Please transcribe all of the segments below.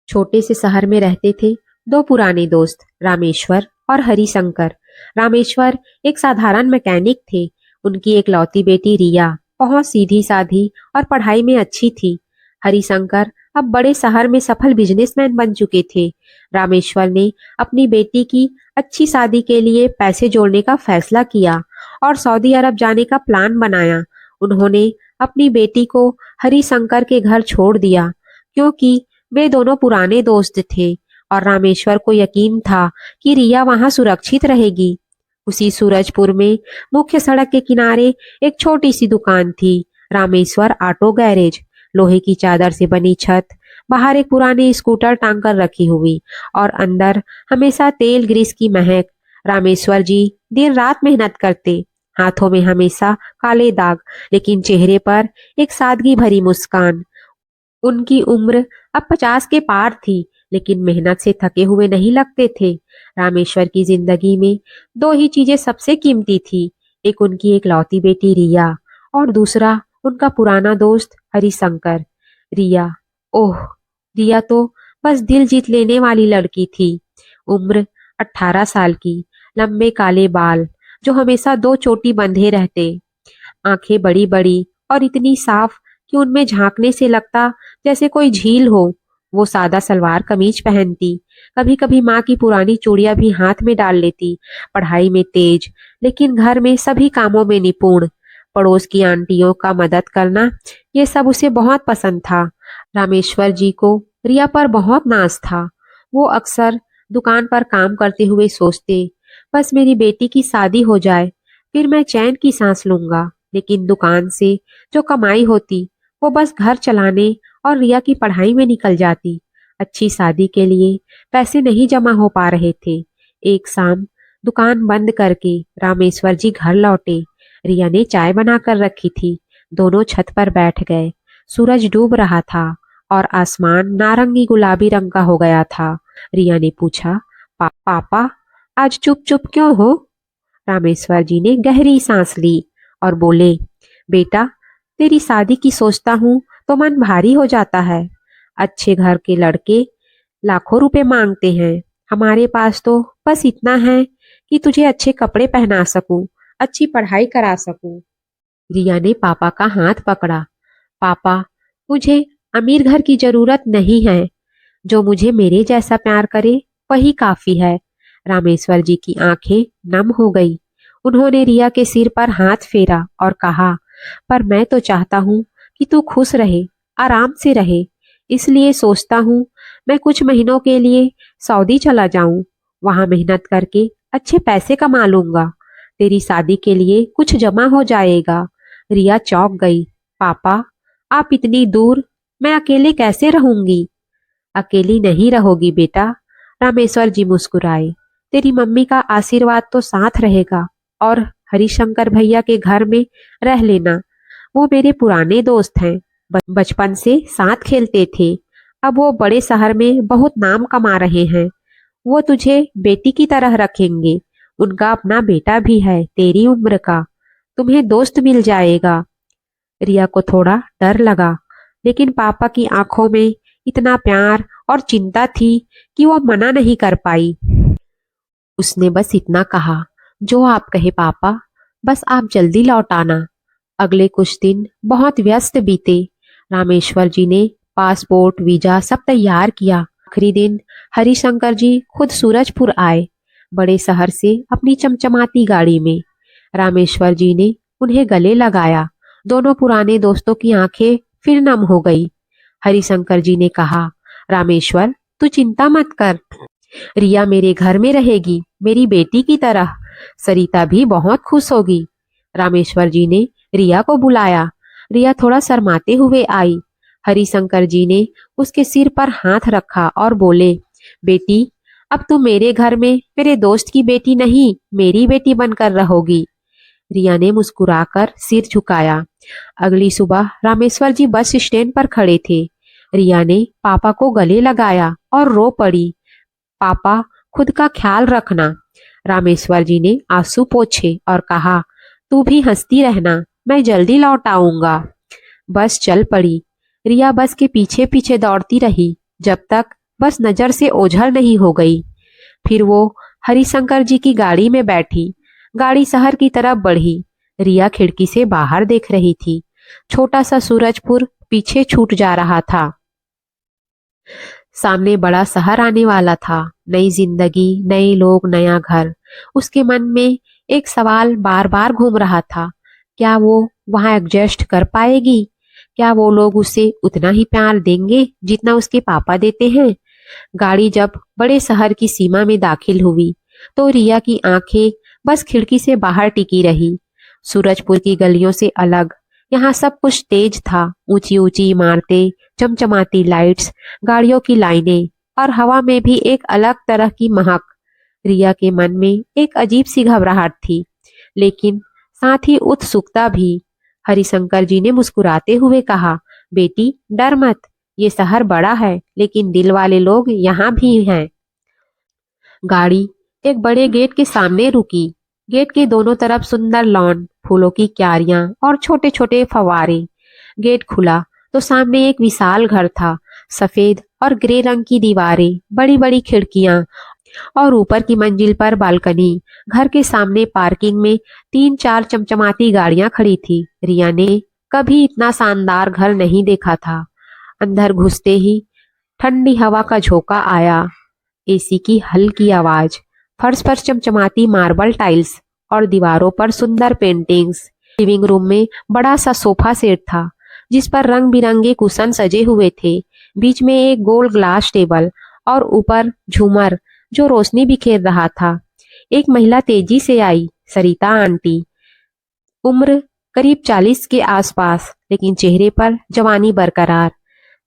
छोटे से शहर में रहते थे दो पुराने दोस्त, रामेश्वर और हरिशंकर। रामेश्वर एक साधारण मैकेनिक थे। उनकी एक लौती बेटी रिया बहुत सीधी साधी और पढ़ाई में अच्छी थी। हरिशंकर अब बड़े शहर में सफल बिजनेसमैन बन चुके थे। रामेश्वर ने अपनी बेटी की अच्छी शादी के लिए पैसे जोड़ने का फैसला किया और सऊदी अरब जाने का प्लान बनाया। उन्होंने अपनी बेटी को हरिशंकर के घर छोड़ दिया क्योंकि वे दोनों पुराने दोस्त थे और रामेश्वर को यकीन था कि रिया वहां सुरक्षित रहेगी। उसी सूरजपुर में मुख्य सड़क के किनारे एक छोटी सी दुकान थी, रामेश्वर ऑटो गैरेज। लोहे की चादर से बनी छत, बाहर एक पुरानी स्कूटर टांग कर रखी हुई और अंदर हमेशा तेल ग्रीस की महक। रामेश्वर जी दिन रात मेहनत करते, हाथों में हमेशा काले दाग, लेकिन चेहरे पर एक सादगी भरी मुस्कान। उनकी उम्र अब 50 के पार थी, लेकिन मेहनत से थके हुए नहीं लगते थे। रामेश्वर की जिंदगी में दो ही चीजें सबसे कीमती थी, एक उनकी एक लौती बेटी रिया और दूसरा उनका पुराना दोस्त हरिशंकर। रिया, ओह, रिया तो बस दिल जीत लेने वाली लड़की थी। उम्र 18 साल की, लंबे काले बाल जो हमेशा दो चोटी बंधे रहते, आंखें बड़ी बड़ी और इतनी साफ कि उनमें झांकने से लगता जैसे कोई झील हो। वो सादा सलवार कमीज पहनती, कभी कभी माँ की पुरानी चूड़ियां भी हाथ में डाल लेती। पढ़ाई में तेज, लेकिन घर में सभी कामों में निपुण। पड़ोस की आंटियों का मदद करना, ये सब उसे बहुत पसंद था। रामेश्वर जी को रिया पर बहुत नाज था। वो अक्सर दुकान पर काम करते हुए सोचते, बस मेरी बेटी की शादी हो जाए, फिर मैं चैन की सांस लूंगा। लेकिन दुकान से जो कमाई होती वो बस घर चलाने और रिया की पढ़ाई में निकल जाती। अच्छी शादी के लिए पैसे नहीं जमा हो पा रहे थे। एक शाम दुकान बंद करके रामेश्वर जी घर लौटे। रिया ने चाय बनाकर रखी थी। दोनों छत पर बैठ गए। सूरज डूब रहा था और आसमान नारंगी गुलाबी रंग का हो गया था। रिया ने पूछा, पापा आज चुप चुप क्यों हो? रामेश्वर जी ने गहरी सांस ली और बोले, बेटा, तेरी शादी की सोचता हूँ तो मन भारी हो जाता है। अच्छे घर के लड़के लाखों रुपए मांगते हैं, हमारे पास तो बस इतना है कि तुझे अच्छे कपड़े पहना सकूं, अच्छी पढ़ाई करा सकूं। रिया ने पापा का हाथ पकड़ा। पापा, मुझे अमीर घर की जरूरत नहीं है, जो मुझे मेरे जैसा प्यार करे वही काफी है। रामेश्वर जी की आंखें नम हो गई। उन्होंने रिया के सिर पर हाथ फेरा और कहा, पर मैं तो चाहता हूँ कि तू खुश रहे, आराम से रहे। इसलिए सोचता हूँ मैं कुछ महीनों के लिए सऊदी चला जाऊं, वहां मेहनत करके अच्छे पैसे कमा लूंगा। तेरी शादी के लिए कुछ जमा हो जाएगा। रिया चौंक गई। पापा, आप इतनी दूर, मैं अकेले कैसे रहूंगी? अकेली नहीं रहोगी बेटा, रामेश्वर जी मुस्कुराए। तेरी मम्मी का आशीर्वाद तो साथ रहेगा और हरिशंकर भैया के घर में रह लेना। वो मेरे पुराने दोस्त हैं, बचपन से साथ खेलते थे। अब वो बड़े शहर में बहुत नाम कमा रहे हैं। वो तुझे बेटी की तरह रखेंगे। उनका अपना बेटा भी है तेरी उम्र का, तुम्हें दोस्त मिल जाएगा। रिया को थोड़ा डर लगा, लेकिन पापा की आंखों में इतना प्यार और चिंता थी कि वो मना नहीं कर पाई। उसने बस इतना कहा, जो आप कहे पापा, बस आप जल्दी लौट आना। अगले कुछ दिन बहुत व्यस्त बीते। रामेश्वर जी ने पासपोर्ट वीजा सब तैयार किया। आखिरी दिन हरिशंकर जी खुद सूरजपुर आए, बड़े शहर से अपनी चमचमाती गाड़ी में। रामेश्वर जी ने उन्हें गले लगाया। दोनों पुराने दोस्तों की आंखें फिर नम हो गई। हरिशंकर जी ने कहा, रामेश्वर, तू चिंता मत कर, रिया मेरे घर में रहेगी, मेरी बेटी की तरह। सरिता भी बहुत खुश होगी। रामेश्वर जी ने रिया को बुलाया। रिया थोड़ा शर्माते हुए आई। हरिशंकर जी ने उसके सिर पर हाथ रखा और बोले, बेटी, अब तुम मेरे घर में मेरे दोस्त की बेटी नहीं, मेरी बेटी बनकर रहोगी। रिया ने मुस्कुराकर सिर झुकाया। अगली सुबह रामेश्वर जी बस स्टैंड पर खड़े थे। रिया ने पापा को गले लगाया और रो पड़ी। पापा, खुद का ख्याल रखना। रामेश्वर जी ने आंसू पोंछे और कहा, तू भी हंसती रहना, मैं जल्दी लौट आऊंगा। बस चल पड़ी। रिया बस के पीछे पीछे दौड़ती रही जब तक बस नजर से ओझल नहीं हो गई। फिर वो हरिशंकर जी की गाड़ी में बैठी। गाड़ी शहर की तरफ बढ़ी। रिया खिड़की से बाहर देख रही थी। छोटा सा सूरजपुर पीछे छूट जा रहा था। सामने बड़ा शहर आने वाला था। नई जिंदगी, नए लोग, नया घर। उसके मन में एक सवाल बार बार घूम रहा था। क्या वो वहां एडजस्ट कर पाएगी? क्या वो लोग उसे उतना ही प्यार देंगे जितना उसके पापा देते हैं? गाड़ी जब बड़े शहर की सीमा में दाखिल हुई तो रिया की आंखें बस खिड़की से बाहर टिकी रही। सूरजपुर की गलियों से अलग यहाँ सब कुछ तेज था। ऊंची ऊंची इमारतें, चमचमाती लाइट्स, गाड़ियों की लाइनें और हवा में भी एक अलग तरह की महक। रिया के मन में एक अजीब सी घबराहट थी, लेकिन साथ ही उत्सुकता भी। हरिशंकर जी ने मुस्कुराते हुए कहा, बेटी डर मत, ये शहर बड़ा है लेकिन दिल वाले लोग यहाँ भी हैं। गाड़ी एक बड़े गेट के सामने रुकी। गेट के दोनों तरफ सुंदर लॉन, फूलों की क्यारियां और छोटे छोटे फव्वारे। गेट खुला तो सामने एक विशाल घर था। सफेद और ग्रे रंग की दीवारें, बड़ी बड़ी खिड़कियां और ऊपर की मंजिल पर बालकनी। घर के सामने पार्किंग में 3-4 चमचमाती गाड़ियां खड़ी थी। रिया ने कभी इतना शानदार घर नहीं देखा था। अंदर घुसते ही ठंडी हवा का झोंका आया। एसी की हल्की आवाज, फर्श पर चमचमाती मार्बल टाइल्स और दीवारों पर सुंदर पेंटिंग्स। लिविंग रूम में बड़ा सा सोफा सेट था जिस पर रंग बिरंगे कुशन सजे हुए थे। बीच में एक गोल ग्लास टेबल और ऊपर झूमर जो रोशनी बिखेर रहा था। एक महिला तेजी से आई, सरिता आंटी। उम्र करीब 40 के आसपास, लेकिन चेहरे पर जवानी बरकरार।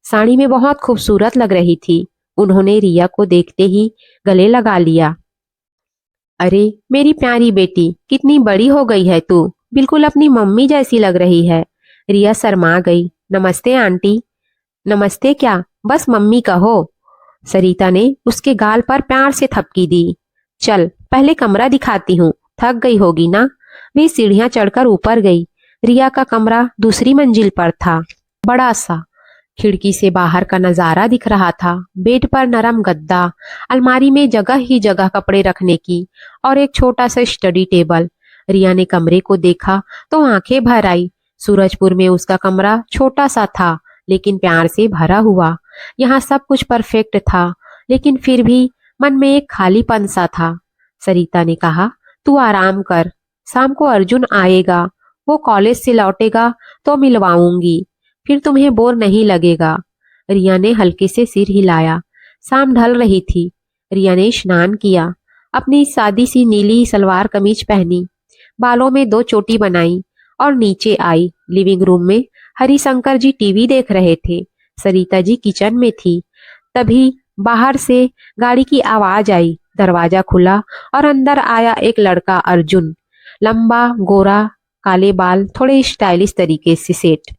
साड़ी में बहुत खूबसूरत लग रही थी। उन्होंने रिया को देखते ही गले लगा लिया। अरे मेरी प्यारी बेटी, कितनी बड़ी हो गई है तू, बिल्कुल अपनी मम्मी जैसी लग रही है। रिया शर्मा गई। नमस्ते आंटी। नमस्ते क्या, बस मम्मी कहो। सरिता ने उसके गाल पर प्यार से थपकी दी। चल पहले कमरा दिखाती हूँ, थक गई होगी ना। वे सीढ़ियां चढ़कर ऊपर गई। रिया का कमरा दूसरी मंजिल पर था, बड़ा सा। खिड़की से बाहर का नजारा दिख रहा था। बेड पर नरम गद्दा, अलमारी में जगह ही जगह कपड़े रखने की और एक छोटा सा स्टडी टेबल। रिया ने कमरे को देखा तो आंखें भर आई। सूरजपुर में उसका कमरा छोटा सा था लेकिन प्यार से भरा हुआ। यहाँ सब कुछ परफेक्ट था, लेकिन फिर भी मन में एक खालीपन सा था। सरिता ने कहा, तू आराम कर, शाम को अर्जुन आएगा, वो कॉलेज से लौटेगा तो मिलवाऊंगी, फिर तुम्हें बोर नहीं लगेगा। रिया ने हल्के से सिर हिलाया। शाम ढल रही थी। रिया ने स्नान किया, अपनी सादी सी नीली सलवार कमीज पहनी, बालों में 2 चोटी बनाई और नीचे आई। लिविंग रूम में हरिशंकर जी टीवी देख रहे थे। सरिता जी किचन में थी। तभी बाहर से गाड़ी की आवाज आई। दरवाजा खुला और अंदर आया एक लड़का, अर्जुन। लंबा, गोरा, काले बाल थोड़े स्टाइलिश तरीके से सेट।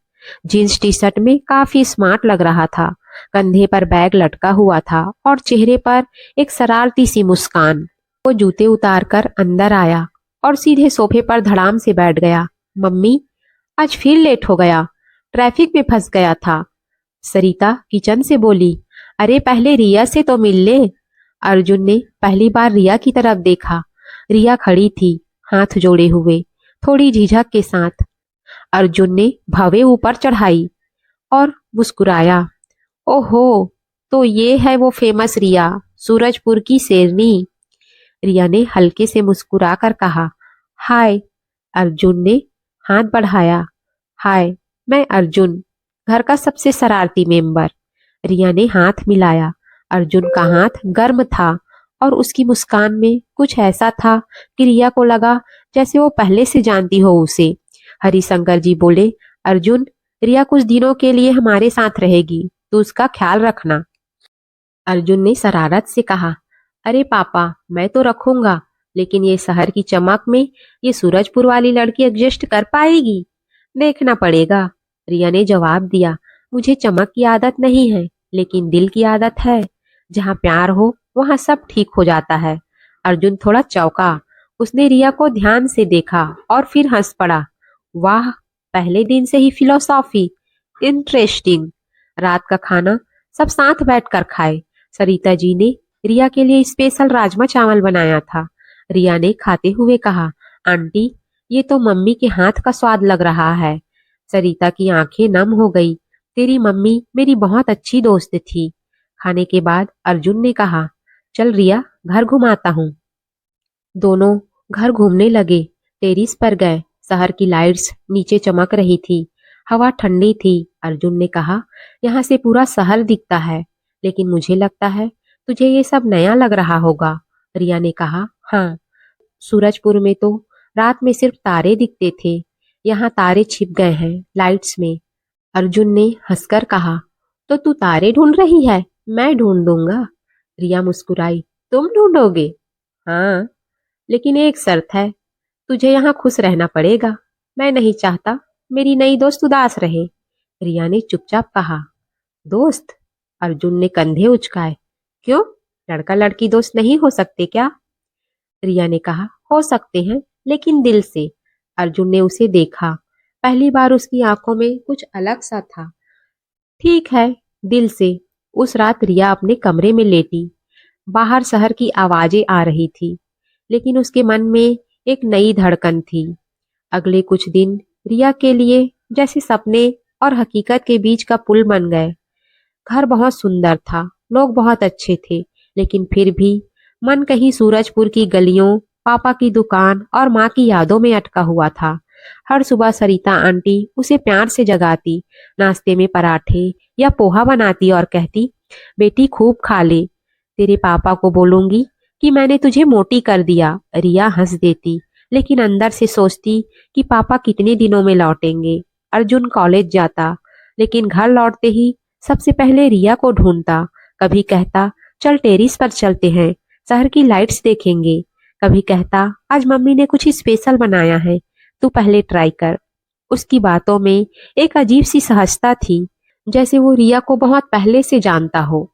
जींस टी शर्ट में काफी स्मार्ट लग रहा था। कंधे पर बैग लटका हुआ था और चेहरे पर एक शरारती सी मुस्कान। वो जूते उतार कर अंदर आया और सीधे सोफे पर धड़ाम से बैठ गया। मम्मी, आज फिर लेट हो गया, ट्रैफिक में फंस गया था। सरिता किचन से बोली, अरे पहले रिया से तो मिल ले। अर्जुन ने पहली बार रिया की तरफ देखा। रिया खड़ी थी, हाथ जोड़े हुए, थोड़ी झिझक के साथ। अर्जुन ने भवें ऊपर चढ़ाई और मुस्कुराया। ओहो, तो ये है वो फेमस रिया, सूरजपुर की शेरनी। रिया ने हल्के से मुस्कुरा कर कहा, हाय। अर्जुन ने हाथ बढ़ाया। हाय, मैं अर्जुन, घर का सबसे शरारती मेंबर। रिया ने हाथ मिलाया। अर्जुन का हाथ गर्म था और उसकी मुस्कान में कुछ ऐसा था कि रिया को लगा जैसे वो पहले से जानती हो उसे। हरिशंकर जी बोले, अर्जुन, रिया कुछ दिनों के लिए हमारे साथ रहेगी, तो उसका ख्याल रखना। अर्जुन ने शरारत से कहा, अरे पापा, मैं तो रखूंगा, लेकिन ये शहर की चमक में ये सूरजपुर वाली लड़की एडजस्ट कर पाएगी? देखना पड़ेगा। रिया ने जवाब दिया, मुझे चमक की आदत नहीं है, लेकिन दिल की आदत है। जहाँ प्यार हो वहाँ सब ठीक हो जाता है। अर्जुन थोड़ा चौंका। उसने रिया को ध्यान से देखा और फिर हंस पड़ा। वाह, पहले दिन से ही फिलोसॉफी, इंटरेस्टिंग। रात का खाना सब साथ बैठकर खाए। सरिता जी ने रिया के लिए स्पेशल राजमा चावल बनाया था। रिया ने खाते हुए कहा, आंटी, ये तो मम्मी के हाथ का स्वाद लग रहा है। सरिता की आंखें नम हो गई। तेरी मम्मी मेरी बहुत अच्छी दोस्त थी। खाने के बाद अर्जुन ने कहा, चल रिया, घर घुमाता हूँ। दोनों घर घूमने लगे। टेरिस पर गए। शहर की लाइट्स नीचे चमक रही थी। हवा ठंडी थी। अर्जुन ने कहा, यहाँ से पूरा शहर दिखता है, लेकिन मुझे लगता है तुझे ये सब नया लग रहा होगा। रिया ने कहा, हाँ, सूरजपुर में तो रात में सिर्फ तारे दिखते थे। यहाँ तारे छिप गए हैं लाइट्स में। अर्जुन ने हंसकर कहा, तो तू तारे ढूंढ रही है? मैं ढूंढ दूंगा। रिया मुस्कुराई, तुम ढूंढोगे? हाँ, लेकिन एक शर्त है, तुझे यहाँ खुश रहना पड़ेगा। मैं नहीं चाहता मेरी नई दोस्त उदास रहे। रिया ने चुपचाप कहा, दोस्त? अर्जुन ने कंधे उचकाए। क्यों, लड़का लड़की दोस्त नहीं हो सकते क्या? रिया ने कहा, हो सकते हैं, लेकिन दिल से। अर्जुन ने उसे देखा। पहली बार उसकी आंखों में कुछ अलग सा था। ठीक है, दिल से। उस रात रिया अपने कमरे में लेटी। बाहर शहर की आवाजें आ रही थी, लेकिन उसके मन में एक नई धड़कन थी। अगले कुछ दिन रिया के लिए जैसे सपने और हकीकत के बीच का पुल बन गए। घर बहुत सुंदर था, लोग बहुत अच्छे थे, लेकिन फिर भी मन कहीं सूरजपुर की गलियों, पापा की दुकान और माँ की यादों में अटका हुआ था। हर सुबह सरिता आंटी उसे प्यार से जगाती, नाश्ते में पराठे या पोहा बनाती और कहती, बेटी खूब खा ले, तेरे पापा को बोलूंगी कि मैंने तुझे मोटी कर दिया। रिया हंस देती, लेकिन अंदर से सोचती कि पापा कितने दिनों में लौटेंगे। अर्जुन कॉलेज जाता, लेकिन घर लौटते ही सबसे पहले रिया को ढूंढता। कभी कहता, चल टेरिस पर चलते हैं, शहर की लाइट्स देखेंगे। कभी कहता, आज मम्मी ने कुछ स्पेशल बनाया है, तू पहले ट्राई कर। उसकी बातों में एक अजीब सी सहजता थी, जैसे वो रिया को बहुत पहले से जानता हो।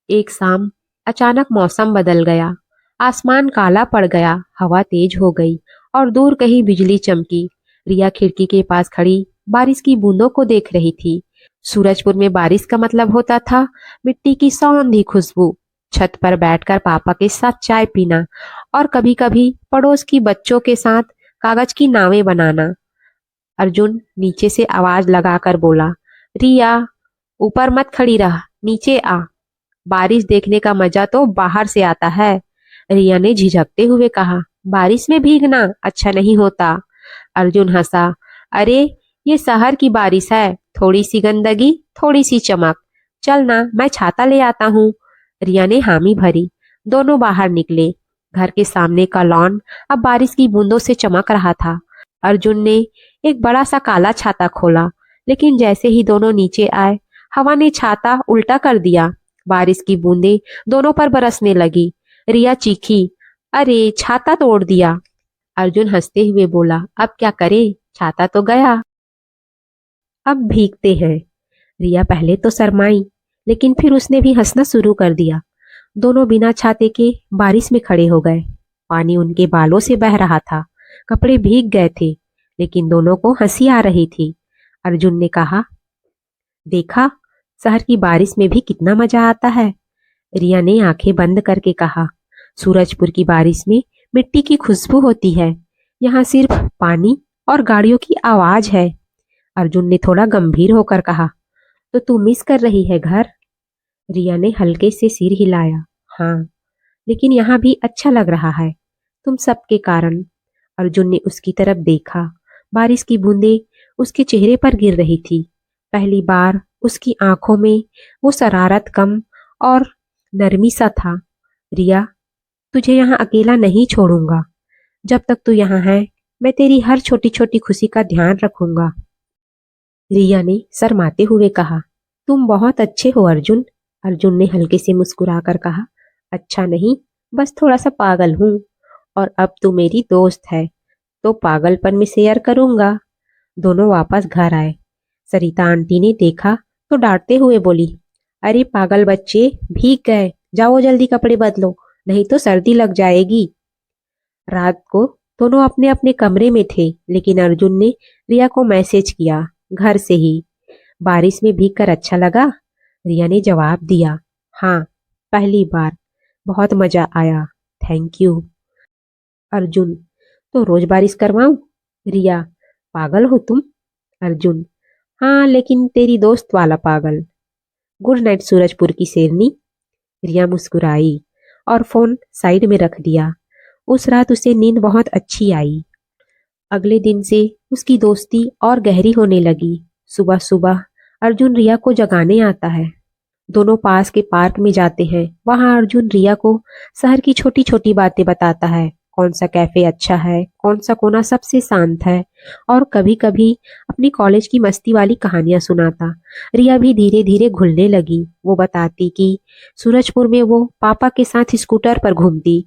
एक शाम अचानक मौसम बदल गया। आसमान काला पड़ गया, हवा तेज हो गई और दूर कहीं बिजली चमकी। रिया खिड़की के पास खड़ी बारिश की बूंदों को देख रही थी। सूरजपुर में बारिश का मतलब होता था मिट्टी की सौंधी खुशबू, छत पर बैठकर पापा के साथ चाय पीना और कभी कभी पड़ोस की बच्चों के साथ कागज की नावें बनाना। अर्जुन नीचे से आवाज लगाकर बोला, रिया, ऊपर मत खड़ी रह, नीचे आ। बारिश देखने का मजा तो बाहर से आता है। रिया ने झिझकते हुए कहा, बारिश में भीगना अच्छा नहीं होता। अर्जुन हंसा, अरे ये शहर की बारिश है, थोड़ी सी गंदगी, थोड़ी सी चमक। चल ना, मैं छाता ले आता हूँ। रिया ने हामी भरी। दोनों बाहर निकले। घर के सामने का लॉन अब बारिश की बूंदों से चमक रहा था। अर्जुन ने एक बड़ा सा काला छाता खोला, लेकिन जैसे ही दोनों नीचे आए, हवा ने छाता उल्टा कर दिया। बारिश की बूंदें दोनों पर बरसने लगी। रिया चीखी, अरे छाता तोड़ दिया। अर्जुन हंसते हुए बोला, अब क्या करे, छाता तो गया, अब भीगते हैं। रिया पहले तो शर्माई, लेकिन फिर उसने भी हंसना शुरू कर दिया। दोनों बिना छाते के बारिश में खड़े हो गए। पानी उनके बालों से बह रहा था, कपड़े भीग गए थे, लेकिन दोनों को हंसी आ रही थी। अर्जुन ने कहा, देखा, शहर की बारिश में भी कितना मजा आता है। रिया ने आंखें बंद करके कहा, सूरजपुर की बारिश में मिट्टी की खुशबू होती है, यहाँ सिर्फ पानी और गाड़ियों की आवाज है। अर्जुन ने थोड़ा गंभीर होकर कहा, तो तू मिस कर रही है घर? रिया ने हल्के से सिर हिलाया, हाँ, लेकिन यहाँ भी अच्छा लग रहा है, तुम सबके कारण। अर्जुन ने उसकी तरफ देखा। बारिश की बूंदें उसके चेहरे पर गिर रही थी। पहली बार उसकी आंखों में वो शरारत कम और नरमी सा था। रिया, तुझे यहाँ अकेला नहीं छोड़ूंगा। जब तक तू यहाँ है, मैं तेरी हर छोटी छोटी खुशी का ध्यान रखूंगा। रिया ने शर्माते हुए कहा, तुम बहुत अच्छे हो अर्जुन। अर्जुन ने हल्के से मुस्कुराकर कहा, अच्छा नहीं, बस थोड़ा सा पागल हूँ। और अब तू मेरी दोस्त है, तो पागलपन में शेयर करूंगा। दोनों वापस घर आए। सरिता आंटी ने देखा तो डांटते हुए बोली, अरे पागल बच्चे, भीग गए, जाओ जल्दी कपड़े बदलो, नहीं तो सर्दी लग जाएगी। रात को दोनों अपने अपने कमरे में थे, लेकिन अर्जुन ने रिया को मैसेज किया, घर से ही, बारिश में भीग कर अच्छा लगा? रिया ने जवाब दिया, हाँ। पहली बार। बहुत मजा आया। Thank you. अर्जुन, तो रोज बारिश करवाऊं? रिया, पागल हो तुम? अर्जुन, हाँ लेकिन तेरी दोस्त वाला पागल। गुड नाइट सूरजपुर की शेरनी। रिया मुस्कुराई और फोन साइड में रख दिया। उस रात उसे नींद बहुत अच्छी आई। अगले दिन से उसकी दोस्ती और गहरी होने लगी। सुबह सुबह अर्जुन रिया को जगाने आता है। दोनों पास के पार्क में जाते हैं। वहां अर्जुन रिया को शहर की छोटी छोटी बातें बताता है। कौन सा कैफे अच्छा है, कौन सा कोना सबसे शांत है, और कभी कभी अपनी कॉलेज की मस्ती वाली कहानियां सुनाता। रिया भी धीरे धीरे घुलने लगी। वो बताती कि सूरजपुर में वो पापा के साथ स्कूटर पर घूमती,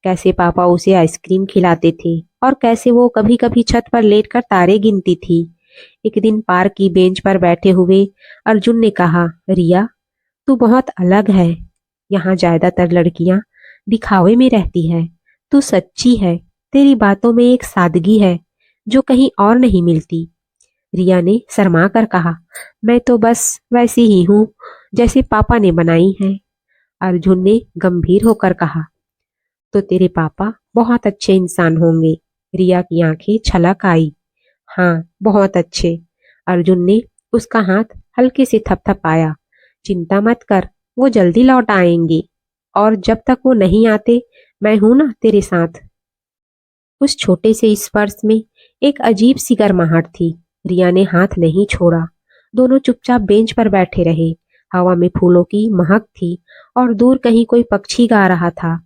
कैसे पापा उसे आइसक्रीम खिलाते थे, और कैसे वो कभी कभी छत पर लेटकर तारे गिनती थी। एक दिन पार्क की बेंच पर बैठे हुए अर्जुन ने कहा, रिया, तू बहुत अलग है। यहाँ ज्यादातर लड़कियां दिखावे में रहती है। तू सच्ची है। तेरी बातों में एक सादगी है जो कहीं और नहीं मिलती। रिया ने शर्मा कर कहा, मैं तो बस वैसी ही हूँ जैसे पापा ने बनाई है। अर्जुन ने गंभीर होकर कहा, तो तेरे पापा बहुत अच्छे इंसान होंगे। रिया की आंखें छलक आई। हाँ, बहुत अच्छे। अर्जुन ने उसका हाथ हल्के से थपथपाया। चिंता मत कर, वो जल्दी लौट आएंगे, और जब तक वो नहीं आते मैं हूं ना तेरे साथ। उस छोटे से स्पर्श में एक अजीब सी गर्माहट थी। रिया ने हाथ नहीं छोड़ा। दोनों चुपचाप बेंच पर बैठे रहे। हवा में फूलों की महक थी और दूर कहीं कोई पक्षी गा रहा था।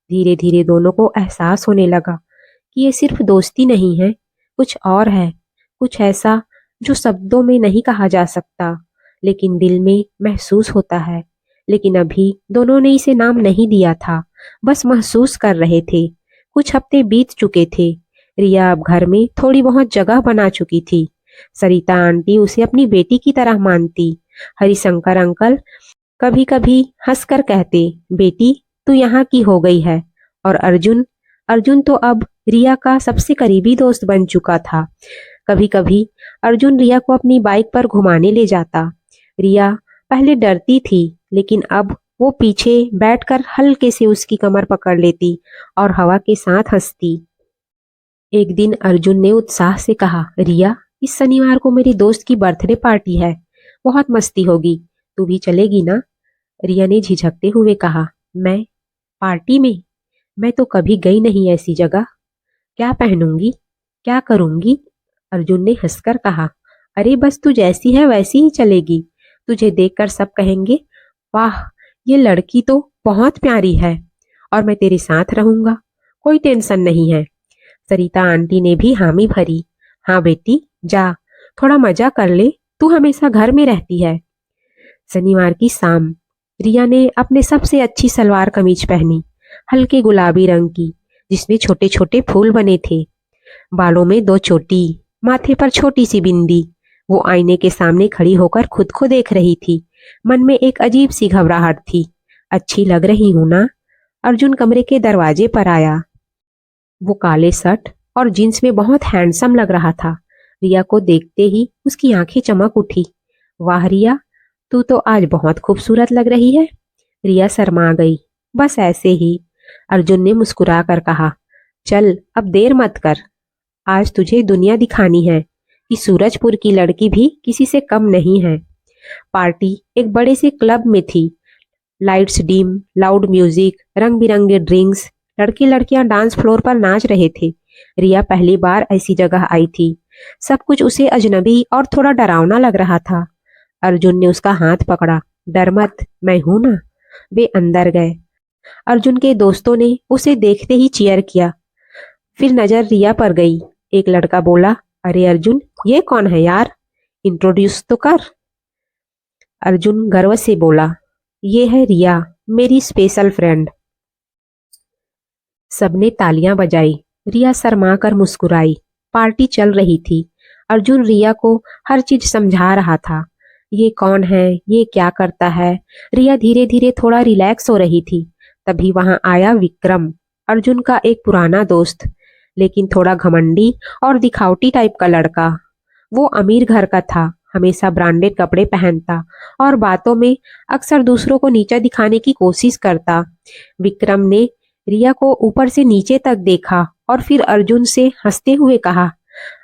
धीरे धीरे दोनों को एहसास होने लगा कि ये सिर्फ दोस्ती नहीं है, कुछ और है, कुछ ऐसा जो शब्दों में नहीं कहा जा सकता, लेकिन दिल में महसूस होता है। लेकिन अभी दोनों ने इसे नाम नहीं दिया था, बस महसूस कर रहे थे। कुछ हफ्ते बीत चुके थे। रिया अब घर में थोड़ी बहुत जगह बना चुकी थी। सरिता आंटी उसे अपनी बेटी की तरह मानती। हरिशंकर अंकल कभी कभी हंसकर कहते, बेटी तू यहाँ की हो गई है। और अर्जुन अर्जुन तो अब रिया का सबसे करीबी दोस्त बन चुका था। कभी कभी अर्जुन रिया को अपनी बाइक पर घुमाने ले जाता। रिया पहले डरती थी, लेकिन अब वो पीछे बैठकर हल्के से उसकी कमर पकड़ लेती और हवा के साथ हंसती। एक दिन अर्जुन ने उत्साह से कहा, रिया, इस शनिवार को मेरी दोस्त की बर्थडे पार्टी है। बहुत मस्ती होगी। तू भी चलेगी ना? रिया ने झिझकते हुए कहा, मैं? पार्टी में? मैं तो कभी गई नहीं ऐसी जगह। क्या पहनूंगी, क्या करूंगी? अर्जुन ने हंसकर कहा, अरे बस तू जैसी है वैसी ही चलेगी। तुझे देखकर सब कहेंगे, वाह, ये लड़की तो बहुत प्यारी है, और मैं तेरे साथ रहूंगा। कोई टेंशन नहीं है। सरिता आंटी ने भी हामी भरी। हाँ बेटी, जा, थोड़ा मजा कर ले। तू हमेशा घर में रहती है। शनिवार की शाम रिया ने अपने सबसे अच्छी सलवार कमीज पहनी, हल्के गुलाबी रंग की, जिसमें छोटे छोटे फूल बने थे। बालों में दो चोटी, माथे पर छोटी सी बिंदी। वो आईने के सामने खड़ी होकर खुद को देख रही थी। मन में एक अजीब सी घबराहट थी। अच्छी लग रही हूं ना? अर्जुन कमरे के दरवाजे पर आया। वो काले शर्ट और जींस में बहुत हैंडसम लग रहा था। रिया को देखते ही उसकी आंखें चमक उठी। वाह रिया, तू तो आज बहुत खूबसूरत लग रही है। रिया शर्मा गई। बस ऐसे ही। अर्जुन ने मुस्कुरा कर कहा, चल अब देर मत कर। आज तुझे दुनिया दिखानी है कि सूरजपुर की लड़की भी किसी से कम नहीं है। पार्टी एक बड़े से क्लब में थी। लाइट्स डिम, लाउड म्यूजिक, रंग बिरंगे ड्रिंक्स, लड़के लड़कियां डांस फ्लोर पर नाच रहे थे। रिया पहली बार ऐसी जगह आई थी। सब कुछ उसे अजनबी और थोड़ा डरावना लग रहा था। अर्जुन ने उसका हाथ पकड़ा। डर मत, मैं हूं ना। वे अंदर गए। अर्जुन के दोस्तों ने उसे देखते ही चीयर किया। फिर नजर रिया पर गई। एक लड़का बोला, अरे अर्जुन, ये कौन है यार? इंट्रोड्यूस तो कर। अर्जुन गर्व से बोला, ये है रिया, मेरी स्पेशल फ्रेंड। सबने तालियां बजाई। रिया शर्मा कर मुस्कुराई। पार्टी चल रही थी। अर्जुन रिया को हर चीज समझा रहा था। ये कौन है, ये क्या करता है। रिया धीरे धीरे थोड़ा रिलैक्स हो रही थी। तभी वहां आया विक्रम, अर्जुन का एक पुराना दोस्त, लेकिन थोड़ा घमंडी और दिखावटी टाइप का लड़का। वो अमीर घर का था, हमेशा ब्रांडेड कपड़े पहनता और बातों में अक्सर दूसरों को नीचा दिखाने की कोशिश करता। विक्रम ने रिया को ऊपर से नीचे तक देखा और फिर अर्जुन से हंसते हुए कहा,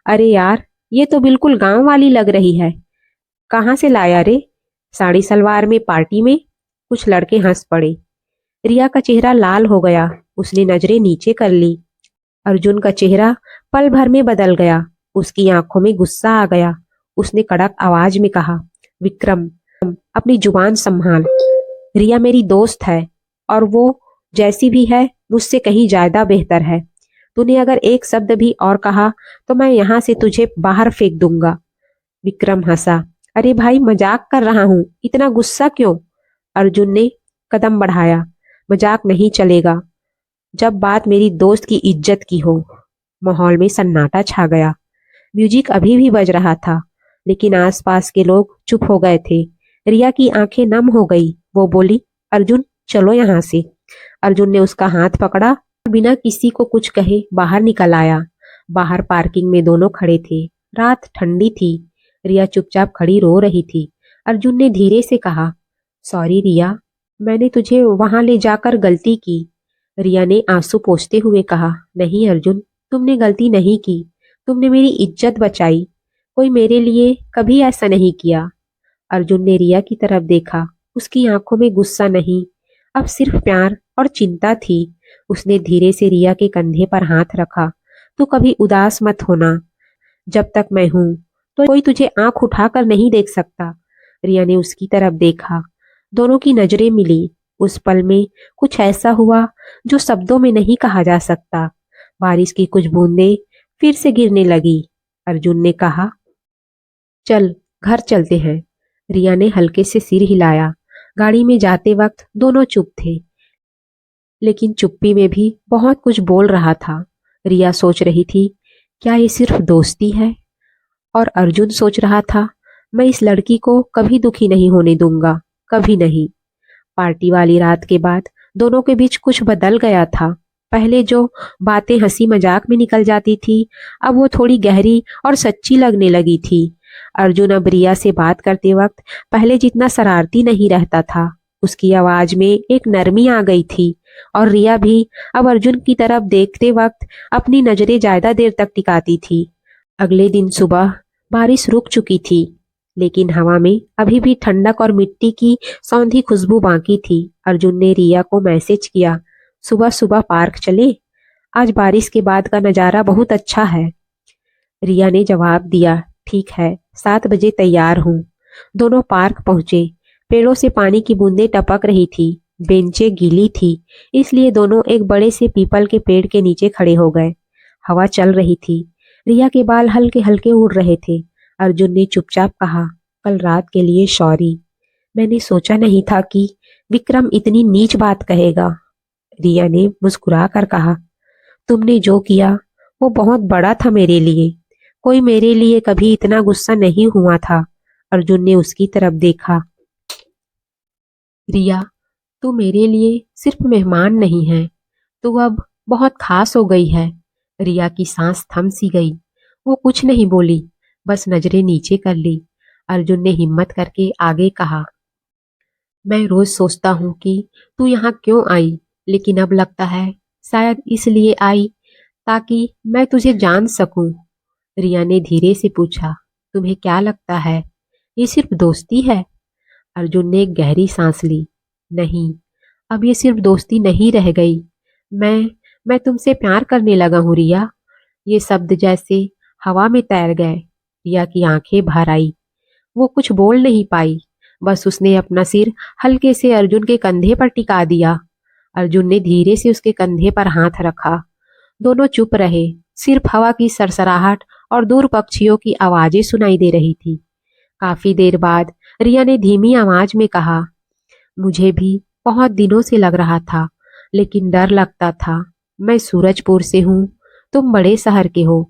अरे यार, ये तो बिल्कुल गांव वाली लग रही है। कहाँ से लाया रे? साड़ी सलवार में पार्टी में? कुछ लड़के हंस पड़े। रिया का चेहरा लाल हो गया। उसने नजरें नीचे कर ली। अर्जुन का चेहरा पल भर में बदल गया। उसकी आंखों में गुस्सा आ गया। उसने कड़क आवाज में कहा, विक्रम, अपनी जुबान संभाल। रिया मेरी दोस्त है और वो जैसी भी है मुझसे कहीं ज्यादा बेहतर है। तूने अगर एक शब्द भी और कहा तो मैं यहाँ से तुझे बाहर फेंक दूंगा। विक्रम हंसा। अरे भाई, मजाक कर रहा हूँ, इतना गुस्सा क्यों? अर्जुन ने कदम बढ़ाया। मजाक नहीं चलेगा जब बात मेरी दोस्त की इज्जत की हो। माहौल में सन्नाटा छा गया। म्यूजिक अभी भी बज रहा था, लेकिन आसपास के लोग चुप हो गए थे। रिया की आंखें नम हो गई। वो बोली, अर्जुन, चलो यहाँ से। अर्जुन ने उसका हाथ पकड़ा और बिना किसी को कुछ कहे बाहर निकल आया। बाहर पार्किंग में दोनों खड़े थे। रात ठंडी थी। रिया चुपचाप खड़ी रो रही थी। अर्जुन ने धीरे से कहा, सॉरी रिया, मैंने तुझे वहां ले जाकर गलती की। रिया ने आंसू पोंछते हुए कहा, नहीं अर्जुन, तुमने गलती नहीं की। तुमने मेरी इज्जत बचाई। कोई मेरे लिए कभी ऐसा नहीं किया। अर्जुन ने रिया की तरफ देखा। उसकी आंखों में गुस्सा नहीं, अब सिर्फ प्यार और चिंता थी। उसने धीरे से रिया के कंधे पर हाथ रखा। तू कभी उदास मत होना। जब तक मैं हूं तो कोई तुझे आंख उठाकर नहीं देख सकता। रिया ने उसकी तरफ देखा। दोनों की नजरें मिली। उस पल में कुछ ऐसा हुआ जो शब्दों में नहीं कहा जा सकता। बारिश की कुछ बूंदें फिर से गिरने लगी। अर्जुन ने कहा, चल घर चलते हैं। रिया ने हल्के से सिर हिलाया। गाड़ी में जाते वक्त दोनों चुप थे, लेकिन चुप्पी में भी बहुत कुछ बोल रहा था। रिया सोच रही थी, क्या ये सिर्फ दोस्ती है? और अर्जुन सोच रहा था, मैं इस लड़की को कभी दुखी नहीं होने दूंगा, कभी नहीं। पार्टी वाली रात के बाद दोनों के बीच कुछ बदल गया था। पहले जो बातें हंसी मजाक में निकल जाती थी, अब वो थोड़ी गहरी और सच्ची लगने लगी थी। अर्जुन अब रिया से बात करते वक्त पहले जितना शरारती नहीं रहता था। उसकी आवाज में एक नरमी आ गई थी और रिया भी अब अर्जुन की तरफ देखते वक्त अपनी नजरें ज्यादा देर तक टिकाती थी। अगले दिन सुबह बारिश रुक चुकी थी, लेकिन हवा में अभी भी ठंडक और मिट्टी की सौंधी खुशबू बाकी थी। अर्जुन ने रिया को मैसेज किया, सुबह सुबह पार्क चले? आज बारिश के बाद का नजारा बहुत अच्छा है। रिया ने जवाब दिया, ठीक है, 7 बजे तैयार हूँ। दोनों पार्क पहुंचे। पेड़ों से पानी की बूंदें टपक रही थी। बेंचें गीली थी, इसलिए दोनों एक बड़े से पीपल के पेड़ के नीचे खड़े हो गए। हवा चल रही थी। रिया के बाल हल्के हल्के उड़ रहे थे। अर्जुन ने चुपचाप कहा, कल रात के लिए सॉरी। मैंने सोचा नहीं था कि विक्रम इतनी नीच बात कहेगा। रिया ने मुस्कुरा कर कहा, तुमने जो किया वो बहुत बड़ा था मेरे लिए। कोई मेरे लिए कभी इतना गुस्सा नहीं हुआ था। अर्जुन ने उसकी तरफ देखा। रिया, तू मेरे लिए सिर्फ मेहमान नहीं है, तू अब बहुत खास हो गई है। रिया की सांस थम सी गई। वो कुछ नहीं बोली, बस नजरें नीचे कर ली। अर्जुन ने हिम्मत करके आगे कहा, मैं रोज सोचता हूँ कि तू यहाँ क्यों आई, लेकिन अब लगता है शायद इसलिए आई ताकि मैं तुझे जान सकूं। रिया ने धीरे से पूछा, तुम्हें क्या लगता है ये सिर्फ दोस्ती है? अर्जुन ने एक गहरी सांस ली। नहीं, अब ये सिर्फ दोस्ती नहीं रह गई। मैं तुमसे प्यार करने लगा हूँ रिया। ये शब्द जैसे हवा में तैर गए। रिया की आंखें भर आई। वो कुछ बोल नहीं पाई, बस उसने अपना सिर हल्के से अर्जुन के कंधे पर टिका दिया। अर्जुन ने धीरे से उसके कंधे पर हाथ रखा। दोनों चुप रहे। सिर्फ हवा की सरसराहट और दूर पक्षियों की आवाजें सुनाई दे रही थी। काफी देर बाद रिया ने धीमी आवाज में कहा, मुझे भी बहुत दिनों से लग रहा था, लेकिन डर लगता था। मैं सूरजपुर से हूँ, तुम बड़े शहर के हो।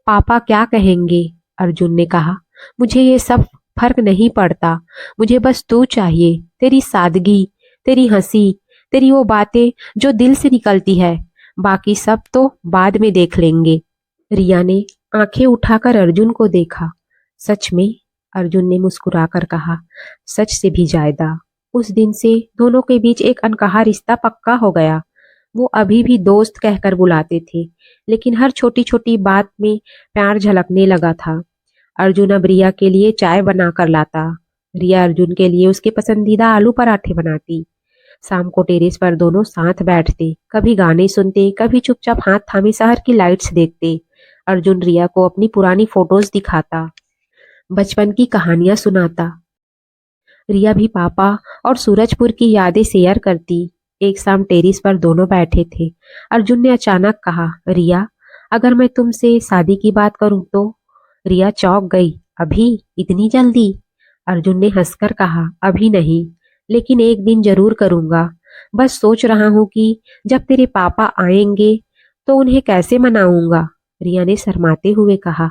पापा क्या कहेंगे? अर्जुन ने कहा, मुझे ये सब फर्क नहीं पड़ता। मुझे बस तू चाहिए, तेरी सादगी, तेरी हंसी, तेरी वो बातें जो दिल से निकलती है। बाकी सब तो बाद में देख लेंगे। रिया ने आंखें उठाकर अर्जुन को देखा। सच में अर्जुन ने मुस्कुराकर कहा, सच से भी ज्यादा। उस दिन से दोनों के बीच एक अनकहा रिश्ता पक्का हो गया। वो अभी भी दोस्त कहकर बुलाते थे, लेकिन हर छोटी छोटी बात में प्यार झलकने लगा था। अर्जुन अब रिया के लिए चाय बना कर लाता। रिया अर्जुन के लिए उसके पसंदीदा आलू पराठे बनाती। शाम को टेरेस पर दोनों साथ बैठते, कभी गाने सुनते, कभी चुपचाप हाथ थामे शहर की लाइट्स देखते। अर्जुन रिया को अपनी पुरानी फोटोज दिखाता, बचपन की कहानियां सुनाता। रिया भी पापा और सूरजपुर की यादें शेयर करती। एक शाम टेरिस पर दोनों बैठे थे। अर्जुन ने अचानक कहा, रिया, अगर मैं तुमसे शादी की बात करूं तो? रिया चौंक गई। अभी? इतनी जल्दी? अर्जुन ने हंसकर कहा, अभी नहीं, लेकिन एक दिन जरूर करूंगा। बस सोच रहा हूं कि जब तेरे पापा आएंगे तो उन्हें कैसे मनाऊंगा। रिया ने शर्माते हुए कहा,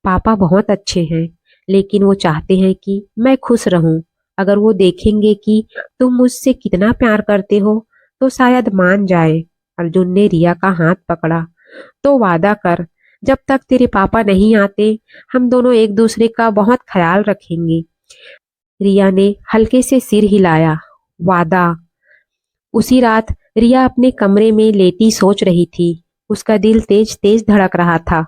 पापा बहुत अच्छे हैं, लेकिन वो चाहते हैं कि मैं खुश रहूं। अगर वो देखेंगे कि तुम मुझसे कितना प्यार करते हो तो शायद मान जाए। अर्जुन ने रिया का हाथ पकड़ा। तो वादा कर, जब तक तेरे पापा नहीं आते हम दोनों एक दूसरे का बहुत ख्याल रखेंगे। रिया ने हल्के से सिर हिलाया। वादा। उसी रात रिया अपने कमरे में लेटी सोच रही थी। उसका दिल तेज तेज धड़क रहा था।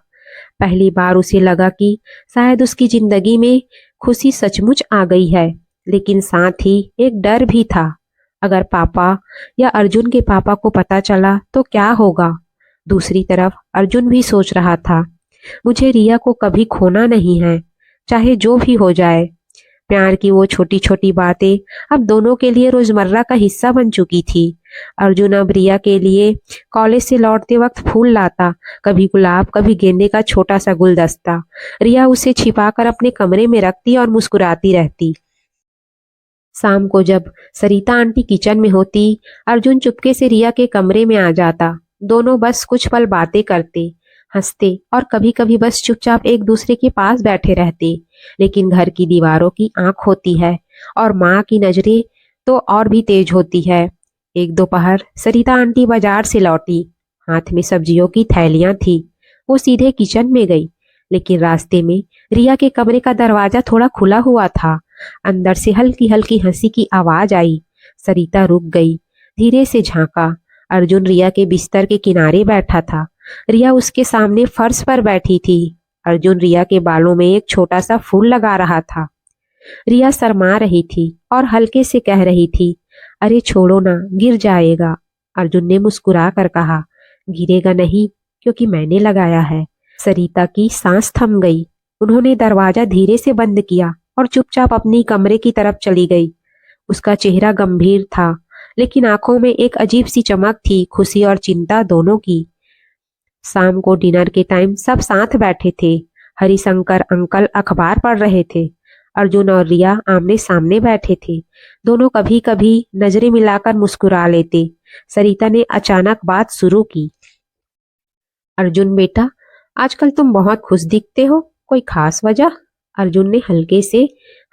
पहली बार उसे लगा कि शायद उसकी जिंदगी में खुशी सचमुच आ गई है, लेकिन साथ ही एक डर भी था। अगर पापा या अर्जुन के पापा को पता चला तो क्या होगा। दूसरी तरफ अर्जुन भी सोच रहा था, मुझे रिया को कभी खोना नहीं है, चाहे जो भी हो जाए। प्यार की वो छोटी छोटी बातें अब दोनों के लिए रोजमर्रा का हिस्सा बन चुकी थी। अर्जुन अब रिया के लिए कॉलेज से लौटते वक्त फूल लाता, कभी गुलाब, कभी गेंदे का छोटा सा गुलदस्ता। रिया उसे छिपाकर अपने कमरे में रखती और मुस्कुराती रहती। शाम को जब सरिता आंटी किचन में होती, अर्जुन चुपके से रिया के कमरे में आ जाता। दोनों बस कुछ पल बातें करते, हंसते और कभी कभी बस चुपचाप एक दूसरे के पास बैठे रहते। लेकिन घर की दीवारों की आंख होती है और माँ की नजरें तो और भी तेज होती है। एक दोपहर सरिता आंटी बाजार से लौटी। हाथ में सब्जियों की थैलियां थी। वो सीधे किचन में गई, लेकिन रास्ते में रिया के कमरे का दरवाजा थोड़ा खुला हुआ था। अंदर से हल्की हल्की हंसी की आवाज आई। सरिता रुक गई, धीरे से झांका। अर्जुन रिया के बिस्तर के किनारे बैठा था। रिया उसके सामने फर्श पर बैठी थी। अर्जुन रिया के बालों में एक छोटा सा फूल लगा रहा था। रिया शर्मा रही थी और हल्के से कह रही थी, अरे छोड़ो ना, गिर जाएगा। अर्जुन ने मुस्कुरा कर कहा, गिरेगा नहीं, क्योंकि मैंने लगाया है। सरिता की सांस थम गई। उन्होंने दरवाजा धीरे से बंद किया और चुपचाप अपनी कमरे की तरफ चली गई। उसका चेहरा गंभीर था, लेकिन आंखों में एक अजीब सी चमक थी, खुशी और चिंता दोनों की। शाम को डिनर के टाइम सब साथ बैठे थे। हरिशंकर अंकल अखबार पढ़ रहे थे। अर्जुन और रिया आमने सामने बैठे थे। दोनों कभी कभी नजरें मिलाकर मुस्कुरा लेते। सरिता ने अचानक बात शुरू की, अर्जुन बेटा, आजकल तुम बहुत खुश दिखते हो, कोई खास वजह? अर्जुन ने हल्के से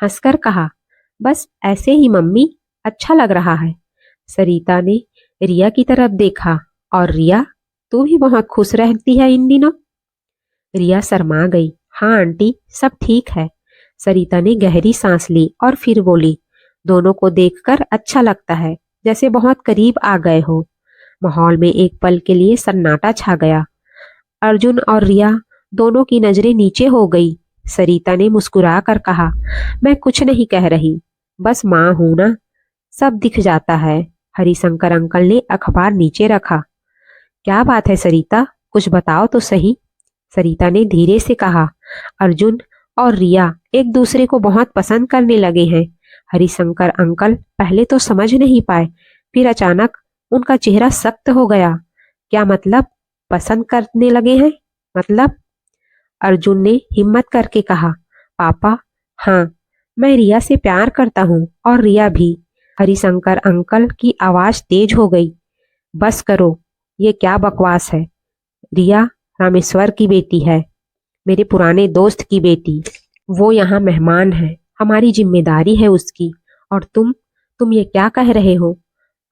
हंसकर कहा, बस ऐसे ही मम्मी, अच्छा लग रहा है। सरिता ने रिया की तरफ देखा, और रिया, तू भी बहुत खुश रहती है इन दिनों। रिया शर्मा गई। हाँ आंटी, सब ठीक है। सरिता ने गहरी सांस ली और फिर बोली, दोनों को देखकर अच्छा लगता है, जैसे बहुत करीब आ गए हो। माहौल में एक पल के लिए सन्नाटा छा गया। अर्जुन और रिया दोनों की नजरें नीचे हो गई। सरिता ने मुस्कुरा कर कहा, मैं कुछ नहीं कह रही, बस माँ हूं ना, सब दिख जाता है। हरिशंकर अंकल ने अखबार नीचे रखा। क्या बात है सरिता, कुछ बताओ तो सही। सरिता ने धीरे से कहा, अर्जुन और रिया एक दूसरे को बहुत पसंद करने लगे हैं। हरिशंकर अंकल पहले तो समझ नहीं पाए, फिर अचानक उनका चेहरा सख्त हो गया। क्या मतलब, पसंद करने लगे हैं? मतलब? अर्जुन ने हिम्मत करके कहा, पापा, हाँ, मैं रिया से प्यार करता हूँ और रिया भी। हरिशंकर अंकल की आवाज तेज हो गई, बस करो, ये क्या बकवास है। रिया रामेश्वर की बेटी है, मेरे पुराने दोस्त की बेटी। वो यहाँ मेहमान है, हमारी जिम्मेदारी है उसकी। और तुम ये क्या कह रहे हो?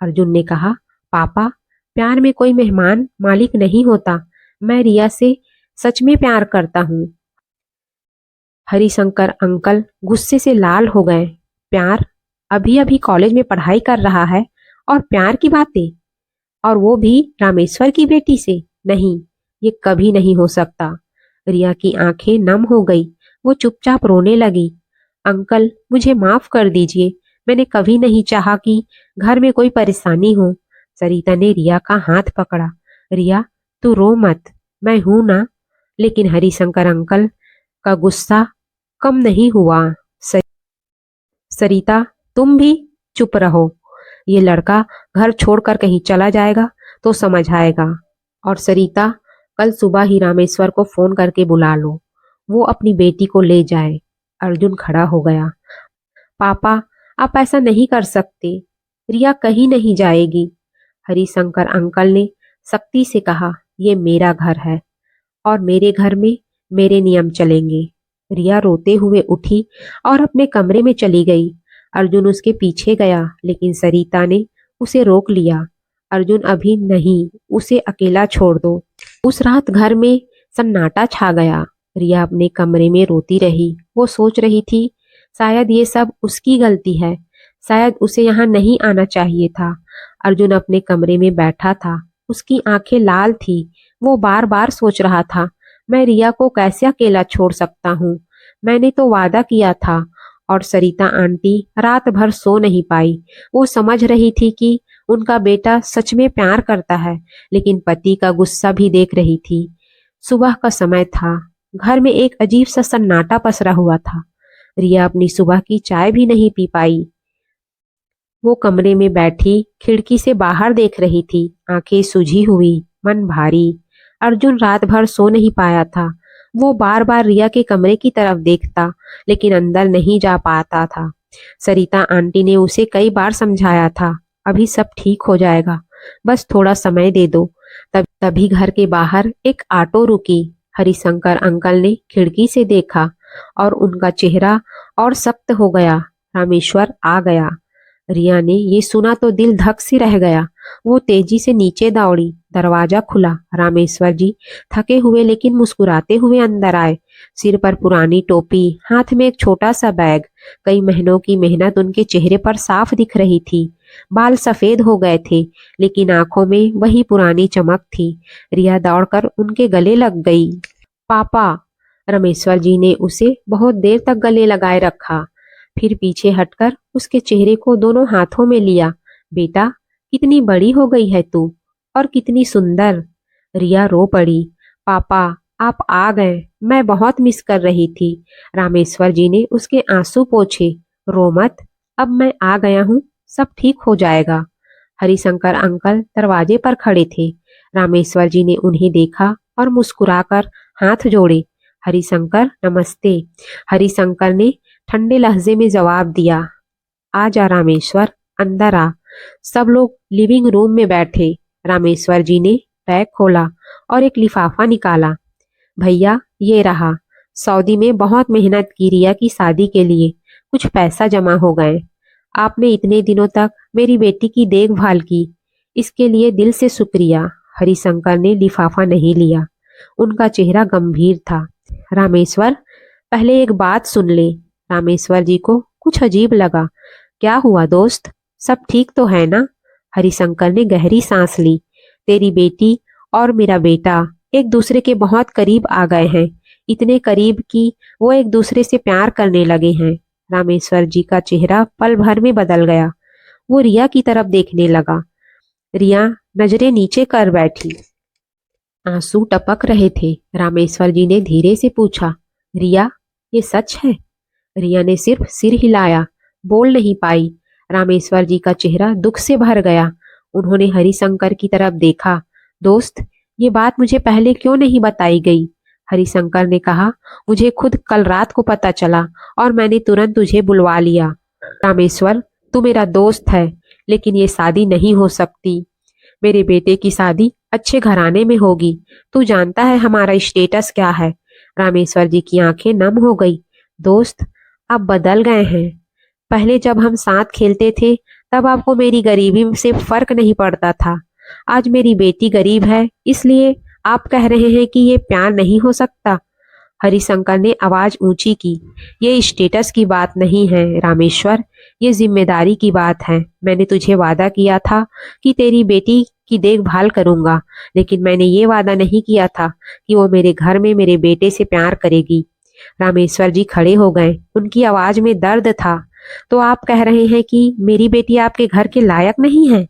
अर्जुन ने कहा, पापा, प्यार में कोई मेहमान मालिक नहीं होता। मैं रिया से सच में प्यार करता हूँ। हरिशंकर अंकल गुस्से से लाल हो गए। प्यार? अभी अभी कॉलेज में पढ़ाई कर रहा है और प्यार की बातें, और वो भी रामेश्वर की बेटी से? नहीं, ये कभी नहीं हो सकता। रिया की आंखें नम हो गई। वो चुपचाप रोने लगी। अंकल, मुझे माफ कर दीजिए। मैंने कभी नहीं चाहा कि घर में कोई परेशानी हो। सरिता ने रिया का हाथ पकड़ा। रिया, तू रो मत, मैं हूं ना। लेकिन हरिशंकर अंकल का गुस्सा कम नहीं हुआ। स- सरिता, तुम भी चुप रहो। ये लड़का घर छोड़कर कहीं चला जाएगा तो समझ आएगा। और सरिता, कल सुबह ही रामेश्वर को फोन करके बुला लो, वो अपनी बेटी को ले जाए। अर्जुन खड़ा हो गया। पापा, आप ऐसा नहीं कर सकते। रिया कहीं नहीं जाएगी। हरिशंकर अंकल ने सख्ती से कहा, ये मेरा घर है और मेरे घर में मेरे नियम चलेंगे। रिया रोते हुए उठी और अपने कमरे में चली गई। अर्जुन उसके पीछे गया, लेकिन सरिता ने उसे रोक लिया। अर्जुन, अभी नहीं, उसे अकेला छोड़ दो। उस रात घर में सन्नाटा छा गया। रिया अपने कमरे में रोती रही। वो सोच रही थी, शायद ये सब उसकी गलती है, शायद उसे यहाँ नहीं आना चाहिए था। अर्जुन अपने कमरे में बैठा था। उसकी आंखें लाल थी। वो बार बार सोच रहा था, मैं रिया को कैसे अकेला छोड़ सकता हूँ? मैंने तो वादा किया था। और सरिता आंटी रात भर सो नहीं पाई। वो समझ रही थी कि उनका बेटा सच में प्यार करता है, लेकिन पति का गुस्सा भी देख रही थी। सुबह का समय था। घर में एक अजीब सा सन्नाटा पसरा हुआ था। रिया अपनी सुबह की चाय भी नहीं पी पाई। वो कमरे में बैठी खिड़की से बाहर देख रही थी, आंखें सूजी हुई, मन भारी। अर्जुन रात भर सो नहीं पाया था। वो बार बार रिया के कमरे की तरफ देखता, लेकिन अंदर नहीं जा पाता था। सरिता आंटी ने उसे कई बार समझाया था, अभी सब ठीक हो जाएगा, बस थोड़ा समय दे दो। तभी घर के बाहर एक ऑटो रुकी। हरिशंकर अंकल ने खिड़की से देखा और उनका चेहरा और सख्त हो गया। रामेश्वर आ गया। रिया ने ये सुना तो दिल धक से रह गया। वो तेजी से नीचे दौड़ी। दरवाजा खुला। रामेश्वर जी थके हुए लेकिन मुस्कुराते हुए अंदर आए। सिर पर पुरानी टोपी, हाथ में एक छोटा सा बैग। कई महीनों की मेहनत उनके चेहरे पर साफ दिख रही थी। बाल सफेद हो गए थे, लेकिन आंखों में वही पुरानी चमक थी। रिया दौड़कर उनके गले लग गई। पापा! रमेश्वर जी ने उसे बहुत देर तक गले लगाए रखा, फिर पीछे हटकर उसके चेहरे को दोनों हाथों में लिया। बेटा, कितनी बड़ी हो गई है तू, और कितनी सुंदर। रिया रो पड़ी। पापा, आप आ गए, मैं बहुत मिस कर रही थी। रामेश्वर जी ने उसके आंसू पोंछे। रो मत, अब मैं आ गया हूँ, सब ठीक हो जाएगा। हरिशंकर अंकल दरवाजे पर खड़े थे। रामेश्वर जी ने उन्हें देखा और मुस्कुराकर हाथ जोड़े। हरिशंकर, नमस्ते। हरिशंकर ने ठंडे लहजे में जवाब दिया, आ जा रामेश्वर, अंदर आ। सब लोग लिविंग रूम में बैठे। रामेश्वर जी ने बैग खोला और एक लिफाफा निकाला। भैया, ये रहा, सऊदी में बहुत मेहनत की रिया की शादी के लिए, कुछ पैसा जमा हो गए। आपने इतने दिनों तक मेरी बेटी की देखभाल की, इसके लिए दिल से शुक्रिया। हरिशंकर ने लिफाफा नहीं लिया। उनका चेहरा गंभीर था। रामेश्वर, पहले एक बात सुन ले। रामेश्वर जी को कुछ अजीब लगा। क्या हुआ दोस्त, सब ठीक तो है ना? हरिशंकर ने गहरी सांस ली। तेरी बेटी और मेरा बेटा एक दूसरे के बहुत करीब आ गए हैं, इतने करीब कि वो एक दूसरे से प्यार करने लगे हैं। रामेश्वर जी का चेहरा पल भर में बदल गया। वो रिया की तरफ देखने लगा। रिया नजरें नीचे कर बैठी। आंसू टपक रहे थे। रामेश्वर जी ने धीरे से पूछा, रिया, ये सच है? रिया ने सिर्फ सिर हिलाया, बोल नहीं पाई। रामेश्वर जी का चेहरा दुख से भर गया। उन्होंने हरिशंकर की तरफ देखा। दोस्त, ये बात मुझे पहले क्यों नहीं बताई गई? हरिशंकर ने कहा, मुझे खुद कल रात को पता चला और मैंने तुरंत तुझे बुलवा लिया। रामेश्वर, तू मेरा दोस्त है, लेकिन ये शादी नहीं हो सकती। मेरे बेटे की शादी अच्छे घराने में होगी। तू जानता है हमारा स्टेटस क्या है। रामेश्वर जी की आंखें नम हो गई। दोस्त, आप बदल गए हैं। पहले जब हम साथ खेलते थे तब आपको मेरी गरीबी से फर्क नहीं पड़ता था। आज मेरी बेटी गरीब है, इसलिए आप कह रहे हैं कि ये प्यार नहीं हो सकता। हरिशंकर ने आवाज ऊंची की। ये स्टेटस की बात नहीं है रामेश्वर, ये जिम्मेदारी की बात है। मैंने तुझे वादा किया था कि तेरी बेटी की देखभाल करूंगा, लेकिन मैंने ये वादा नहीं किया था कि वो मेरे घर में मेरे बेटे से प्यार करेगी। रामेश्वर जी खड़े हो गए, उनकी आवाज में दर्द था। तो आप कह रहे हैं कि मेरी बेटी आपके घर के लायक नहीं है?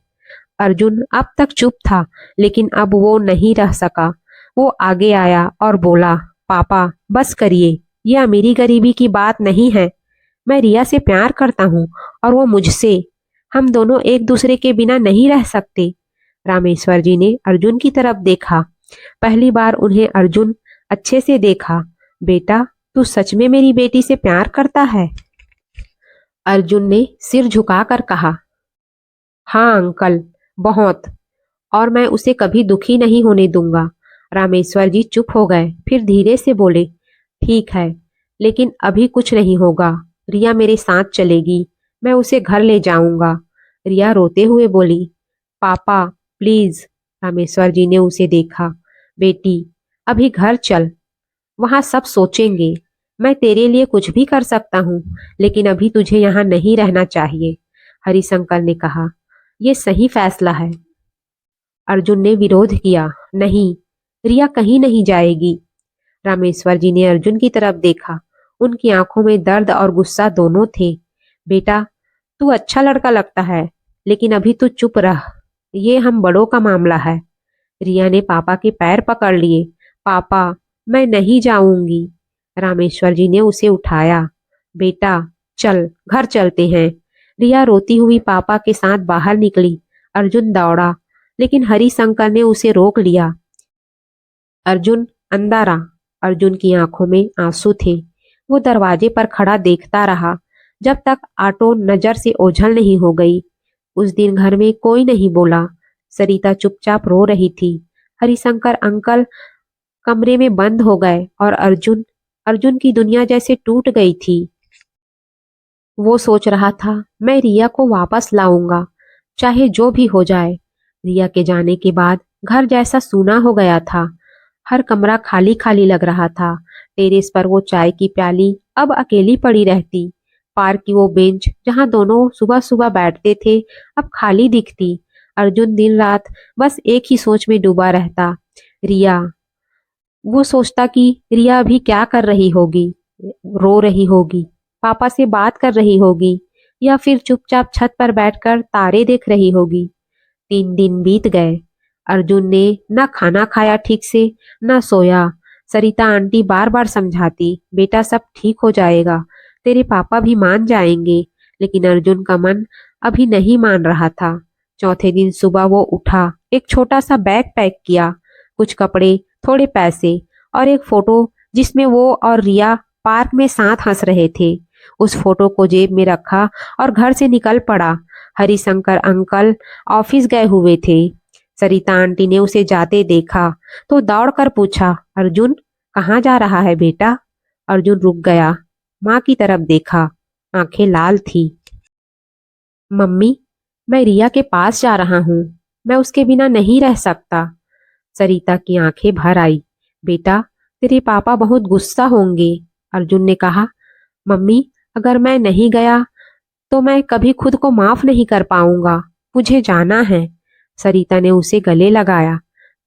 अर्जुन अब तक चुप था, लेकिन अब वो नहीं रह सका। वो आगे आया और बोला, पापा बस करिए, ये अमीरी गरीबी की बात नहीं है। मैं रिया से प्यार करता हूँ और वो मुझसे। हम दोनों एक दूसरे के बिना नहीं रह सकते। रामेश्वर जी ने अर्जुन की तरफ देखा। पहली बार उन्हें अर्जुन अच्छे से देखा। बेटा, तू सच में मेरी बेटी से प्यार करता है? अर्जुन ने सिर झुकाकर कहा, हाँ अंकल, बहुत। और मैं उसे कभी दुखी नहीं होने दूंगा। रामेश्वर जी चुप हो गए, फिर धीरे से बोले, ठीक है, लेकिन अभी कुछ नहीं होगा। रिया मेरे साथ चलेगी, मैं उसे घर ले जाऊंगा। रिया रोते हुए बोली, पापा प्लीज। रामेश्वर जी ने उसे देखा, बेटी अभी घर चल, वहां सब सोचेंगे। मैं तेरे लिए कुछ भी कर सकता हूँ, लेकिन अभी तुझे यहाँ नहीं रहना चाहिए। हरिशंकर ने कहा, यह सही फैसला है। अर्जुन ने विरोध किया, नहीं, रिया कहीं नहीं जाएगी। रामेश्वर जी ने अर्जुन की तरफ देखा। उनकी आंखों में दर्द और गुस्सा दोनों थे। बेटा, तू अच्छा लड़का लगता है, लेकिन अभी तू चुप रह, ये हम बड़ों का मामला है। रिया ने पापा के पैर पकड़ लिए। पापा, मैं नहीं जाऊंगी। रामेश्वर जी ने उसे उठाया। बेटा चल, घर चलते हैं। रिया रोती हुई पापा के साथ बाहर निकली। अर्जुन दौड़ा, लेकिन हरिशंकर ने उसे रोक लिया। अर्जुन अंदर आ। अर्जुन की आंखों में आंसू थे। वो दरवाजे पर खड़ा देखता रहा जब तक ऑटो नजर से ओझल नहीं हो गई। उस दिन घर में कोई नहीं बोला। सरिता चुपचाप रो रही थी। हरिशंकर अंकल कमरे में बंद हो गए और अर्जुन अर्जुन की दुनिया जैसे टूट गई थी। वो सोच रहा था, मैं रिया को वापस लाऊंगा, चाहे जो भी हो जाए। रिया के जाने के बाद घर जैसा सूना हो गया था। हर कमरा खाली खाली लग रहा था। टेरेस पर वो चाय की प्याली अब अकेली पड़ी रहती। पार्क की वो बेंच जहां दोनों सुबह सुबह बैठते थे अब खाली दिखती। अर्जुन दिन रात बस एक ही सोच में डूबा रहता, रिया। वो सोचता कि रिया अभी क्या कर रही होगी, रो रही होगी, पापा से बात कर रही होगी, या फिर चुपचाप छत पर बैठकर तारे देख रही होगी। 3 दिन बीत गए। अर्जुन ने न खाना खाया ठीक से, न सोया। सरिता आंटी बार बार समझाती, बेटा सब ठीक हो जाएगा, तेरे पापा भी मान जाएंगे, लेकिन अर्जुन का मन अभी नहीं मान रहा था। चौथे दिन सुबह वो उठा, एक छोटा सा बैग पैक किया, कुछ कपड़े, थोड़े पैसे और एक फोटो जिसमें वो और रिया पार्क में साथ हंस रहे थे। उस फोटो को जेब में रखा और घर से निकल पड़ा। हरिशंकर अंकल ऑफिस गए हुए थे। सरिता आंटी ने उसे जाते देखा तो दौड़कर पूछा, अर्जुन कहाँ जा रहा है बेटा? अर्जुन रुक गया, माँ की तरफ देखा, आंखें लाल थी। मम्मी, मैं रिया के पास जा रहा हूँ, मैं उसके बिना नहीं रह सकता। सरिता की आंखें भर आई। बेटा, तेरे पापा बहुत गुस्सा होंगे। अर्जुन ने कहा, मम्मी अगर मैं नहीं गया तो मैं कभी खुद को माफ नहीं कर पाऊंगा, मुझे जाना है। सरिता ने उसे गले लगाया।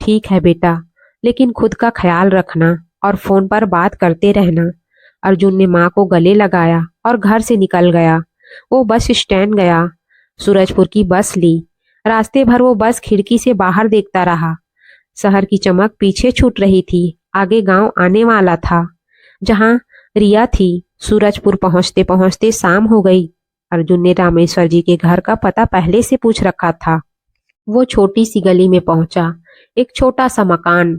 ठीक है बेटा, लेकिन खुद का ख्याल रखना और फोन पर बात करते रहना। अर्जुन ने माँ को गले लगाया और घर से निकल गया। वो बस स्टैंड गया, सूरजपुर की बस ली। रास्ते भर वो बस खिड़की से बाहर देखता रहा। शहर की चमक पीछे छूट रही थी, आगे गांव आने वाला था जहां रिया थी। सूरजपुर पहुंचते पहुंचते शाम हो गई। अर्जुन ने रामेश्वर जी के घर का पता पहले से पूछ रखा था। वो छोटी सी गली में पहुंचा। एक छोटा सा मकान,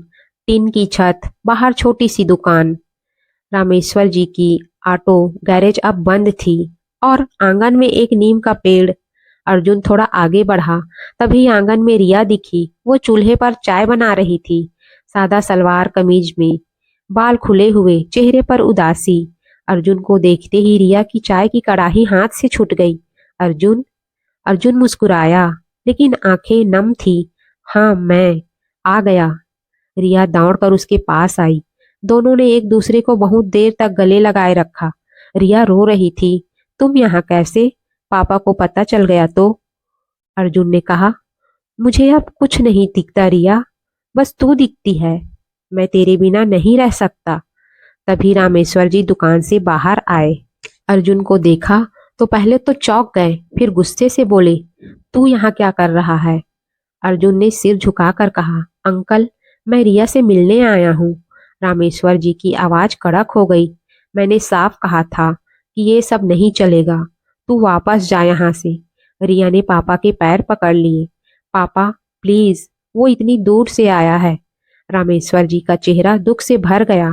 टीन की छत, बाहर छोटी सी दुकान। रामेश्वर जी की ऑटो गैरेज अब बंद थी और आंगन में एक नीम का पेड़। अर्जुन थोड़ा आगे बढ़ा, तभी आंगन में रिया दिखी। वो चूल्हे पर चाय बना रही थी, सादा सलवार कमीज में, बाल खुले हुए, चेहरे पर उदासी। अर्जुन को देखते ही रिया की चाय की कड़ाही हाथ से छूट गई। अर्जुन अर्जुन मुस्कुराया, लेकिन आंखें नम थी। हाँ मैं आ गया। रिया दौड़कर उसके पास आई। दोनों ने एक दूसरे को बहुत देर तक गले लगाए रखा। रिया रो रही थी। तुम यहाँ कैसे? पापा को पता चल गया तो? अर्जुन ने कहा। मुझे अब कुछ नहीं दिखता रिया, बस तू दिखती है। मैं तेरे बिना नहीं रह सकता। तभी रामेश्वर जी दुकान से बाहर आए। अर्जुन को देखा तो पहले तो चौंक गए, फिर गुस्से से बोले, तू यहाँ क्या कर रहा है? अर्जुन ने सिर झुकाकर कहा, अंकल, मैं रिया से मिलने आया हूँ। रामेश्वर जी की आवाज कड़क हो गई। मैंने साफ कहा था कि ये सब नहीं चलेगा। तू वापस जा यहाँ से। रिया ने पापा के पैर पकड़ लिए। पापा प्लीज, वो इतनी दूर से आया है। रामेश्वर जी का चेहरा दुख से भर गया।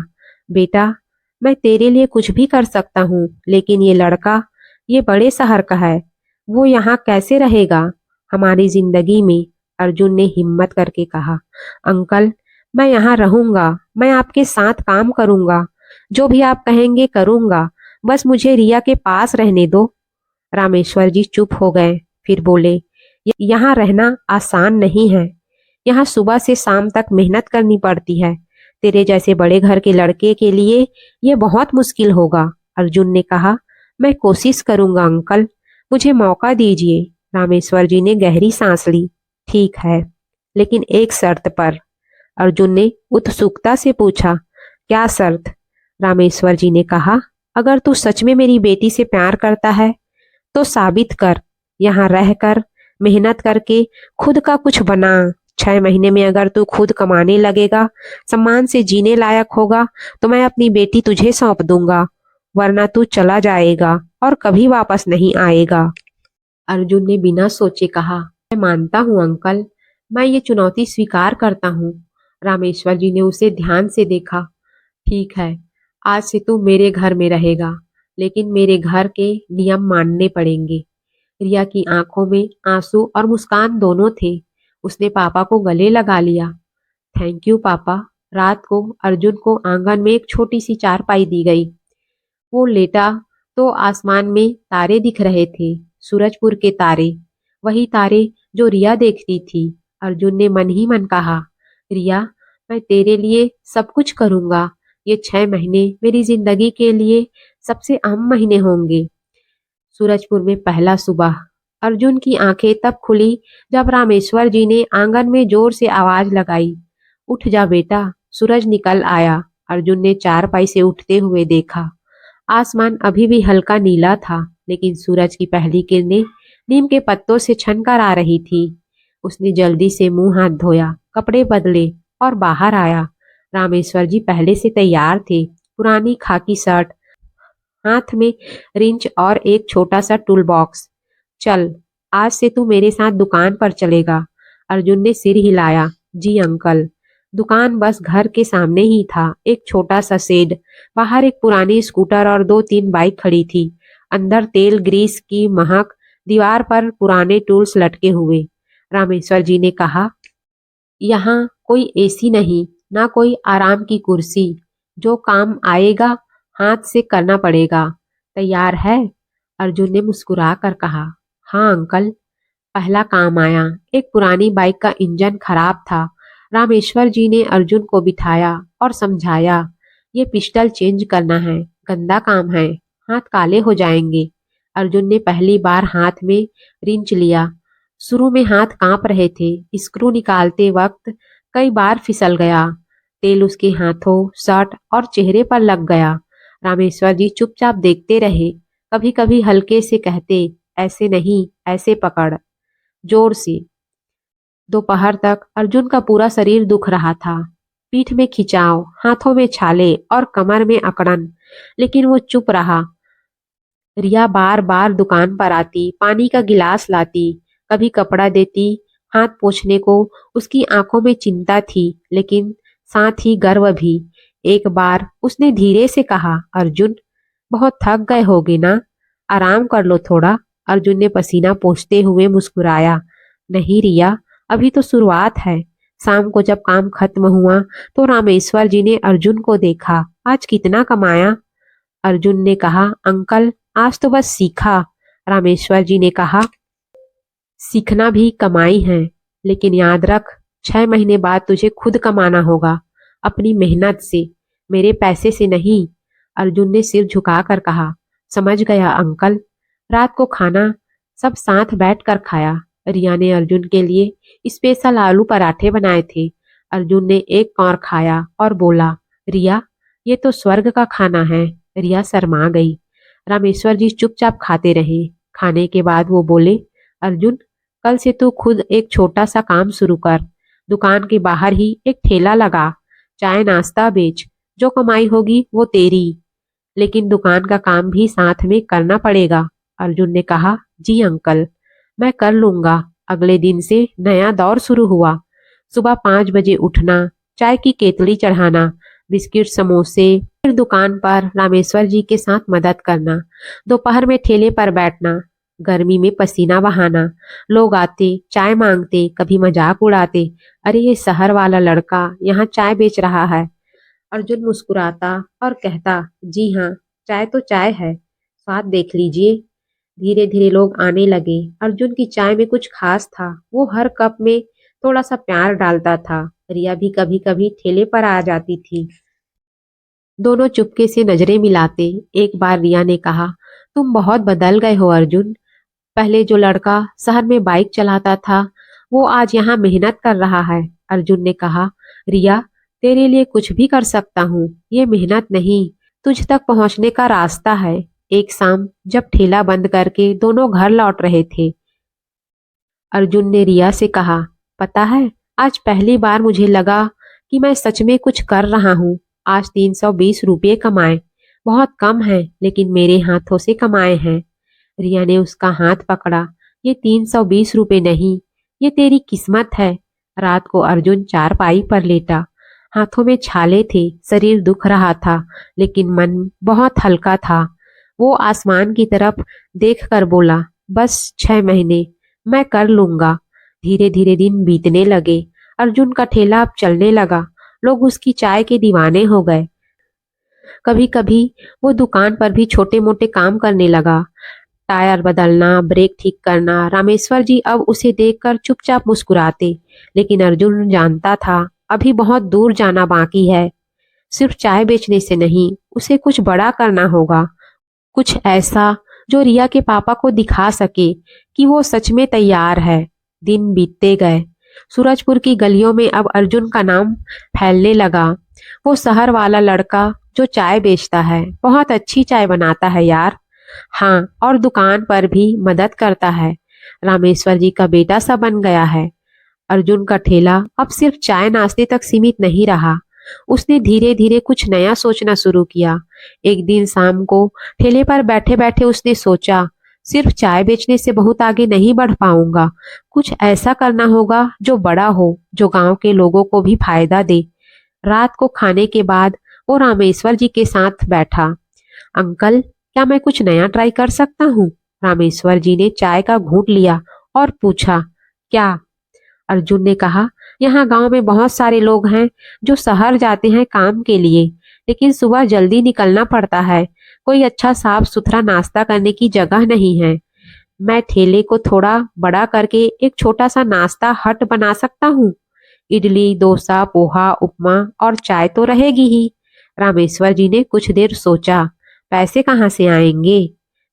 बेटा, मैं तेरे लिए कुछ भी कर सकता हूँ, लेकिन ये लड़का, ये बड़े शहर का है, वो यहाँ कैसे रहेगा हमारी जिंदगी में? अर्जुन ने हिम्मत करके कहा, अंकल, मैं यहाँ रहूंगा, मैं आपके साथ काम करूंगा, जो भी आप कहेंगे करूंगा, बस मुझे रिया के पास रहने दो। रामेश्वर जी चुप हो गए, फिर बोले, यहाँ रहना आसान नहीं है। यहाँ सुबह से शाम तक मेहनत करनी पड़ती है। तेरे जैसे बड़े घर के लड़के के लिए ये बहुत मुश्किल होगा। अर्जुन ने कहा, मैं कोशिश करूंगा अंकल, मुझे मौका दीजिए। रामेश्वर जी ने गहरी सांस ली। ठीक है, लेकिन एक शर्त पर। अर्जुन ने उत्सुकता से पूछा, क्या शर्त? रामेश्वर जी ने कहा, अगर तू सच में मेरी बेटी से प्यार करता है तो साबित कर। यहाँ रहकर मेहनत करके खुद का कुछ बना। 6 महीने में अगर तू खुद कमाने लगेगा, सम्मान से जीने लायक होगा, तो मैं अपनी बेटी तुझे सौंप दूंगा, वरना तू चला जाएगा और कभी वापस नहीं आएगा। अर्जुन ने बिना सोचे कहा, मैं मानता हूँ अंकल, मैं ये चुनौती स्वीकार करता हूँ। रामेश्वर जी ने उसे ध्यान से देखा। ठीक है, आज से तू मेरे घर में रहेगा, लेकिन मेरे घर के नियम मानने पड़ेंगे। रिया की आंखों में आंसू और मुस्कान दोनों थे। उसने पापा को गले लगा लिया। थैंक यू पापा। रात को अर्जुन को आंगन में एक छोटी सी चारपाई दी गई। वो लेटा तो आसमान में तारे दिख रहे थे, सूरजपुर के तारे, वही तारे जो रिया देखती थी। अर्जुन ने मन ही मन कहा, रिया, मैं तेरे लिए सब कुछ करूंगा। ये 6 महीने मेरी जिंदगी के लिए सबसे अहम महीने होंगे। सूरजपुर में पहला सुबह। अर्जुन की आंखें तब खुली जब रामेश्वर जी ने आंगन में जोर से आवाज लगाई, उठ जा बेटा, सूरज निकल आया। अर्जुन ने चारपाई से उठते हुए देखा। आसमान अभी भी हल्का नीला था, लेकिन सूरज की पहली किरणें नीम के पत्तों से छनकर आ रही थी। उसने जल्दी से मुंह हाथ धोया, कपड़े बदले और बाहर आया। रामेश्वर जी पहले से तैयार थे, पुरानी खाकी शर्ट, हाथ में रिंच और एक छोटा सा टूल बॉक्स। चल, आज से तू मेरे साथ दुकान पर चलेगा। अर्जुन ने सिर हिलाया। जी अंकल। दुकान बस घर के सामने ही था, एक छोटा सा शेड, बाहर एक पुरानी स्कूटर और 2-3 बाइक खड़ी थी। अंदर तेल ग्रीस की महक, दीवार पर पुराने टूल्स लटके हुए। रामेश्वर जी ने कहा, यहाँ कोई एसी नहीं, ना कोई आराम की कुर्सी, जो काम आएगा हाथ से करना पड़ेगा। तैयार है? अर्जुन ने मुस्कुरा कर कहा। हाँ अंकल। पहला काम आया। एक पुरानी बाइक का इंजन खराब था। रामेश्वर जी ने अर्जुन को बिठाया और समझाया, ये पिस्टल चेंज करना है, गंदा काम है, हाथ काले हो जाएंगे। अर्जुन ने पहली बार हाथ में रिंच लिया। शुरू में हाथ कांप रहे थे, स्क्रू निकालते वक्त कई बार फिसल गया। तेल उसके हाथों, शर्ट और चेहरे पर लग गया। रामेश्वर जी चुपचाप देखते रहे, कभी कभी हल्के से कहते, ऐसे नहीं, ऐसे पकड़, जोर से। दोपहर तक अर्जुन का पूरा शरीर दुख रहा था, पीठ में खिंचाव, हाथों में छाले और कमर में अकड़न, लेकिन वो चुप रहा। रिया बार बार दुकान पर आती, पानी का गिलास लाती, कभी कपड़ा देती, हाथ पोंछने को। उसकी आंखों में चिंता थी, लेकिन साथ ही गर्व भी। एक बार उसने धीरे से कहा, अर्जुन, बहुत थक गए होगे ना, आराम कर लो थोड़ा। अर्जुन ने पसीना पोंछते हुए मुस्कुराया, नहीं रिया, अभी तो शुरुआत है। शाम को जब काम खत्म हुआ तो रामेश्वर जी ने अर्जुन को देखा, आज कितना कमाया? अर्जुन ने कहा, अंकल, आज तो बस सीखा। रामेश्वर जी ने कहा, सीखना भी कमाई है, लेकिन याद रख, 6 महीने बाद तुझे खुद कमाना होगा, अपनी मेहनत से। मेरे पैसे से नहीं। अर्जुन ने सिर झुकाकर कहा। समझ गया अंकल। रात को खाना सब साथ बैठकर खाया। रिया ने अर्जुन के लिए स्पेशल आलू पराठे बनाए थे। अर्जुन ने एक कौर खाया और बोला, रिया, ये तो स्वर्ग का खाना है। रिया शर्मा गई। रामेश्वर जी चुपचाप खाते रहे। खाने के बाद वो बोले, अर्जुन, कल से तू खुद एक छोटा सा काम शुरू कर। दुकान के बाहर ही एक ठेला लगा, चाय नाश्ता बेच। जो कमाई होगी वो तेरी, लेकिन दुकान का काम भी साथ में करना पड़ेगा। अर्जुन ने कहा, जी अंकल, मैं कर लूंगा। अगले दिन से नया दौर शुरू हुआ। सुबह 5 बजे उठना, चाय की केतली चढ़ाना, बिस्किट समोसे, फिर दुकान पर रामेश्वर जी के साथ मदद करना। दोपहर में ठेले पर बैठना, गर्मी में पसीना बहाना। लोग आते, चाय मांगते, कभी मजाक उड़ाते, अरे ये शहर वाला लड़का यहाँ चाय बेच रहा है। अर्जुन मुस्कुराता और कहता, जी हाँ, चाय तो चाय है, स्वाद देख लीजिए। धीरे धीरे लोग आने लगे। अर्जुन की चाय में कुछ खास था। वो हर कप में थोड़ा सा प्यार डालता था। रिया भी कभी कभी ठेले पर आ जाती थी। दोनों चुपके से नजरें मिलाते। एक बार रिया ने कहा, तुम बहुत बदल गए हो अर्जुन। पहले जो लड़का शहर में बाइक चलाता था, वो आज यहाँ मेहनत कर रहा है। अर्जुन ने कहा, रिया, तेरे लिए कुछ भी कर सकता हूँ। ये मेहनत नहीं, तुझ तक पहुँचने का रास्ता है। एक शाम जब ठेला बंद करके दोनों घर लौट रहे थे, अर्जुन ने रिया से कहा, पता है, आज पहली बार मुझे लगा कि मैं सच में कुछ कर रहा हूँ। आज 320 रुपये कमाए। बहुत कम है, लेकिन मेरे हाथों से कमाए हैं। रिया ने उसका हाथ पकड़ा। ये 320 रुपये नहीं, ये तेरी किस्मत है। रात को अर्जुन चारपाई पर लेटा। हाथों में छाले थे, शरीर दुख रहा था, लेकिन मन बहुत हल्का था। वो आसमान की तरफ देखकर बोला, बस 6 महीने, मैं कर लूंगा। धीरे धीरे दिन बीतने लगे। अर्जुन का ठेला अब चलने लगा। लोग उसकी चाय के दीवाने हो गए। कभी कभी वो दुकान पर भी छोटे मोटे काम करने लगा, टायर बदलना, ब्रेक ठीक करना। रामेश्वर जी अब उसे देखकर चुपचाप मुस्कुराते, लेकिन अर्जुन जानता था अभी बहुत दूर जाना बाकी है। सिर्फ चाय बेचने से नहीं, उसे कुछ बड़ा करना होगा, कुछ ऐसा जो रिया के पापा को दिखा सके कि वो सच में तैयार है। दिन बीतते गए। सूरजपुर की गलियों में अब अर्जुन का नाम फैलने लगा। वो शहर वाला लड़का जो चाय बेचता है, बहुत अच्छी चाय बनाता है यार। हाँ, और दुकान पर भी मदद करता है। रामेश्वर जी का बेटा सा बन गया है। अर्जुन का ठेला अब सिर्फ चाय नाश्ते तक सीमित नहीं रहा। उसने धीरे धीरे कुछ नया सोचना शुरू किया। एक दिन शाम को ठेले पर बैठे बैठे उसने सोचा, सिर्फ चाय बेचने से बहुत आगे नहीं बढ़ पाऊंगा। कुछ ऐसा करना होगा जो बड़ा हो, जो गांव के लोगों को भी फायदा दे। रात को खाने के बाद वो रामेश्वर जी के साथ बैठा। अंकल, क्या मैं कुछ नया ट्राई कर सकता हूँ? रामेश्वर जी ने चाय का घूंट लिया और पूछा, क्या? अर्जुन ने कहा, यहाँ गांव में बहुत सारे लोग हैं जो शहर जाते हैं काम के लिए, लेकिन सुबह जल्दी निकलना पड़ता है। कोई अच्छा साफ सुथरा नाश्ता करने की जगह नहीं है। मैं ठेले को थोड़ा बड़ा करके एक छोटा सा नाश्ता हट बना सकता हूँ। इडली, डोसा, पोहा, उपमा और चाय तो रहेगी ही। रामेश्वर जी ने कुछ देर सोचा। पैसे कहाँ से आएंगे?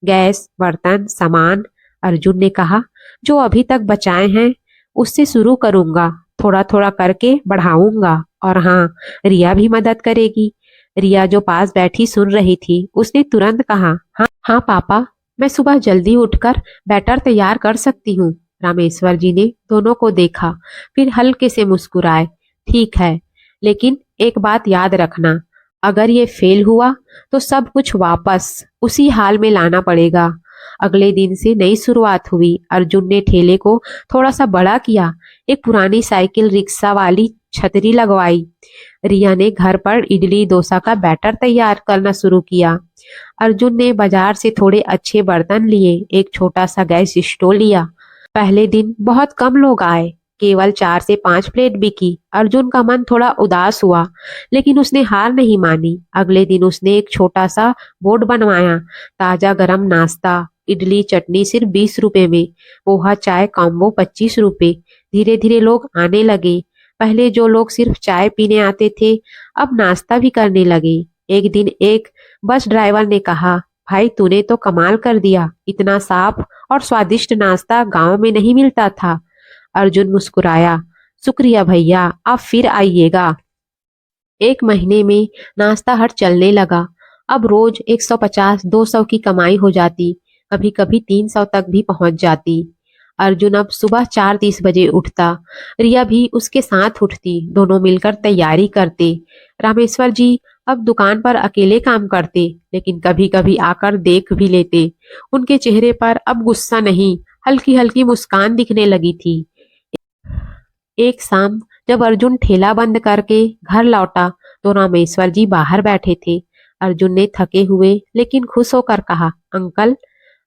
गैस, बर्तन, सामान। अर्जुन ने कहा, जो अभी तक बचाए हैं उससे शुरू करूंगा, थोड़ा थोड़ा करके बढ़ाऊंगा। और हाँ, रिया भी मदद करेगी। रिया जो पास बैठी सुन रही थी, उसने तुरंत कहा, हाँ हाँ पापा, मैं सुबह जल्दी उठकर बैटर तैयार कर सकती हूँ। रामेश्वर जी ने दोनों को देखा, फिर हल्के से मुस्कुराए। ठीक है, लेकिन एक बात याद रखना, अगर ये फेल हुआ तो सब कुछ वापस उसी हाल में लाना पड़ेगा। अगले दिन से नई शुरुआत हुई। अर्जुन ने ठेले को थोड़ा सा बड़ा किया, एक पुरानी साइकिल रिक्शा वाली छतरी लगवाई। रिया ने घर पर इडली डोसा का बैटर तैयार करना शुरू किया। अर्जुन ने बाजार से थोड़े अच्छे बर्तन लिए, एक छोटा सा गैस स्टोव लिया। पहले दिन बहुत कम लोग आए, केवल 4 से 5 प्लेट बिकी। अर्जुन का मन थोड़ा उदास हुआ, लेकिन उसने हार नहीं मानी। अगले दिन उसने एक छोटा सा बोर्ड बनवाया, ताजा गरम नाश्ता, इडली चटनी सिर्फ 20 रुपए में, पोहा चाय कॉम्बो 25 रुपए। धीरे धीरे लोग आने लगे। पहले जो लोग सिर्फ चाय पीने आते थे अब नाश्ता भी करने लगे। एक दिन एक बस ड्राइवर ने कहा, भाई तूने तो कमाल कर दिया, इतना साफ और स्वादिष्ट नाश्ता गांव में नहीं मिलता था। अर्जुन मुस्कुराया, शुक्रिया भैया, आप फिर आइएगा। एक महीने में नाश्ता हट चलने लगा। अब रोज 150-200 की कमाई हो जाती, कभी कभी 300 तक भी पहुंच जाती। अर्जुन अब सुबह 4:30 बजे उठता, रिया भी उसके साथ उठती, दोनों मिलकर तैयारी करते। रामेश्वर जी अब दुकान पर अकेले काम करते, लेकिन कभी कभी आकर देख भी लेते। उनके चेहरे पर अब गुस्सा नहीं, हल्की हल्की मुस्कान दिखने लगी थी। एक शाम जब अर्जुन ठेला बंद करके घर लौटा तो रामेश्वर जी बाहर बैठे थे। अर्जुन ने थके हुए लेकिन खुश होकर कहा, अंकल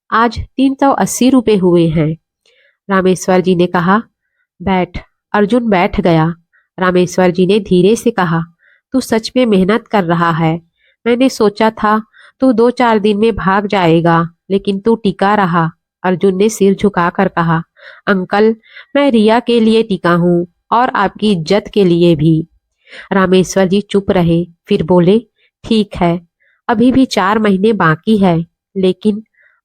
आज 380 रुपए हुए हैं। रामेश्वर जी ने कहा, बैठ। अर्जुन बैठ गया। रामेश्वर जी ने धीरे से कहा, तू सच में मेहनत कर रहा है। मैंने सोचा था तू 2-4 दिन में भाग जाएगा, लेकिन तू टिका रहा। अर्जुन ने सिर झुकाकर कहा, अंकल मैं रिया के लिए टिका हूँ और आपकी इज्जत के लिए भी। रामेश्वर जी चुप रहे, फिर बोले, ठीक है, अभी भी 4 महीने बाकी है, लेकिन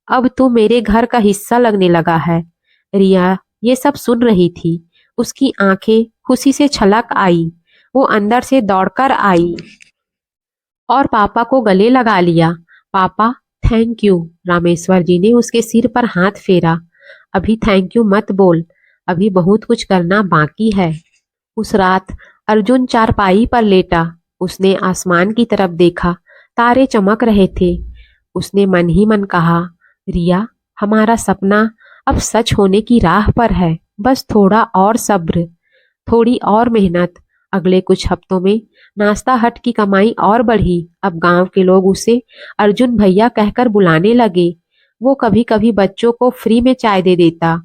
अब तू मेरे घर का हिस्सा लगने लगा है। रिया ये सब सुन रही थी। उसकी आंखें खुशी से छलक आई। वो अंदर से दौड़कर आई और पापा को गले लगा लिया। पापा थैंक यू। रामेश्वर जी ने उसके सिर पर हाथ फेरा। अभी थैंक यू मत बोल, अभी बहुत कुछ करना बाकी है। उस रात अर्जुन चारपाई पर लेटा। उसने आसमान की तरफ देखा, तारे चमक रहे थे। उसने मन ही मन कहा, रिया हमारा सपना अब सच होने की राह पर है, बस थोड़ा और सब्र, थोड़ी और मेहनत। अगले कुछ हफ्तों में नाश्ता हट की कमाई और बढ़ी। अब गांव के लोग उसे अर्जुन भैया कहकर बुलाने लगे। वो कभी कभी बच्चों को फ्री में चाय दे देता,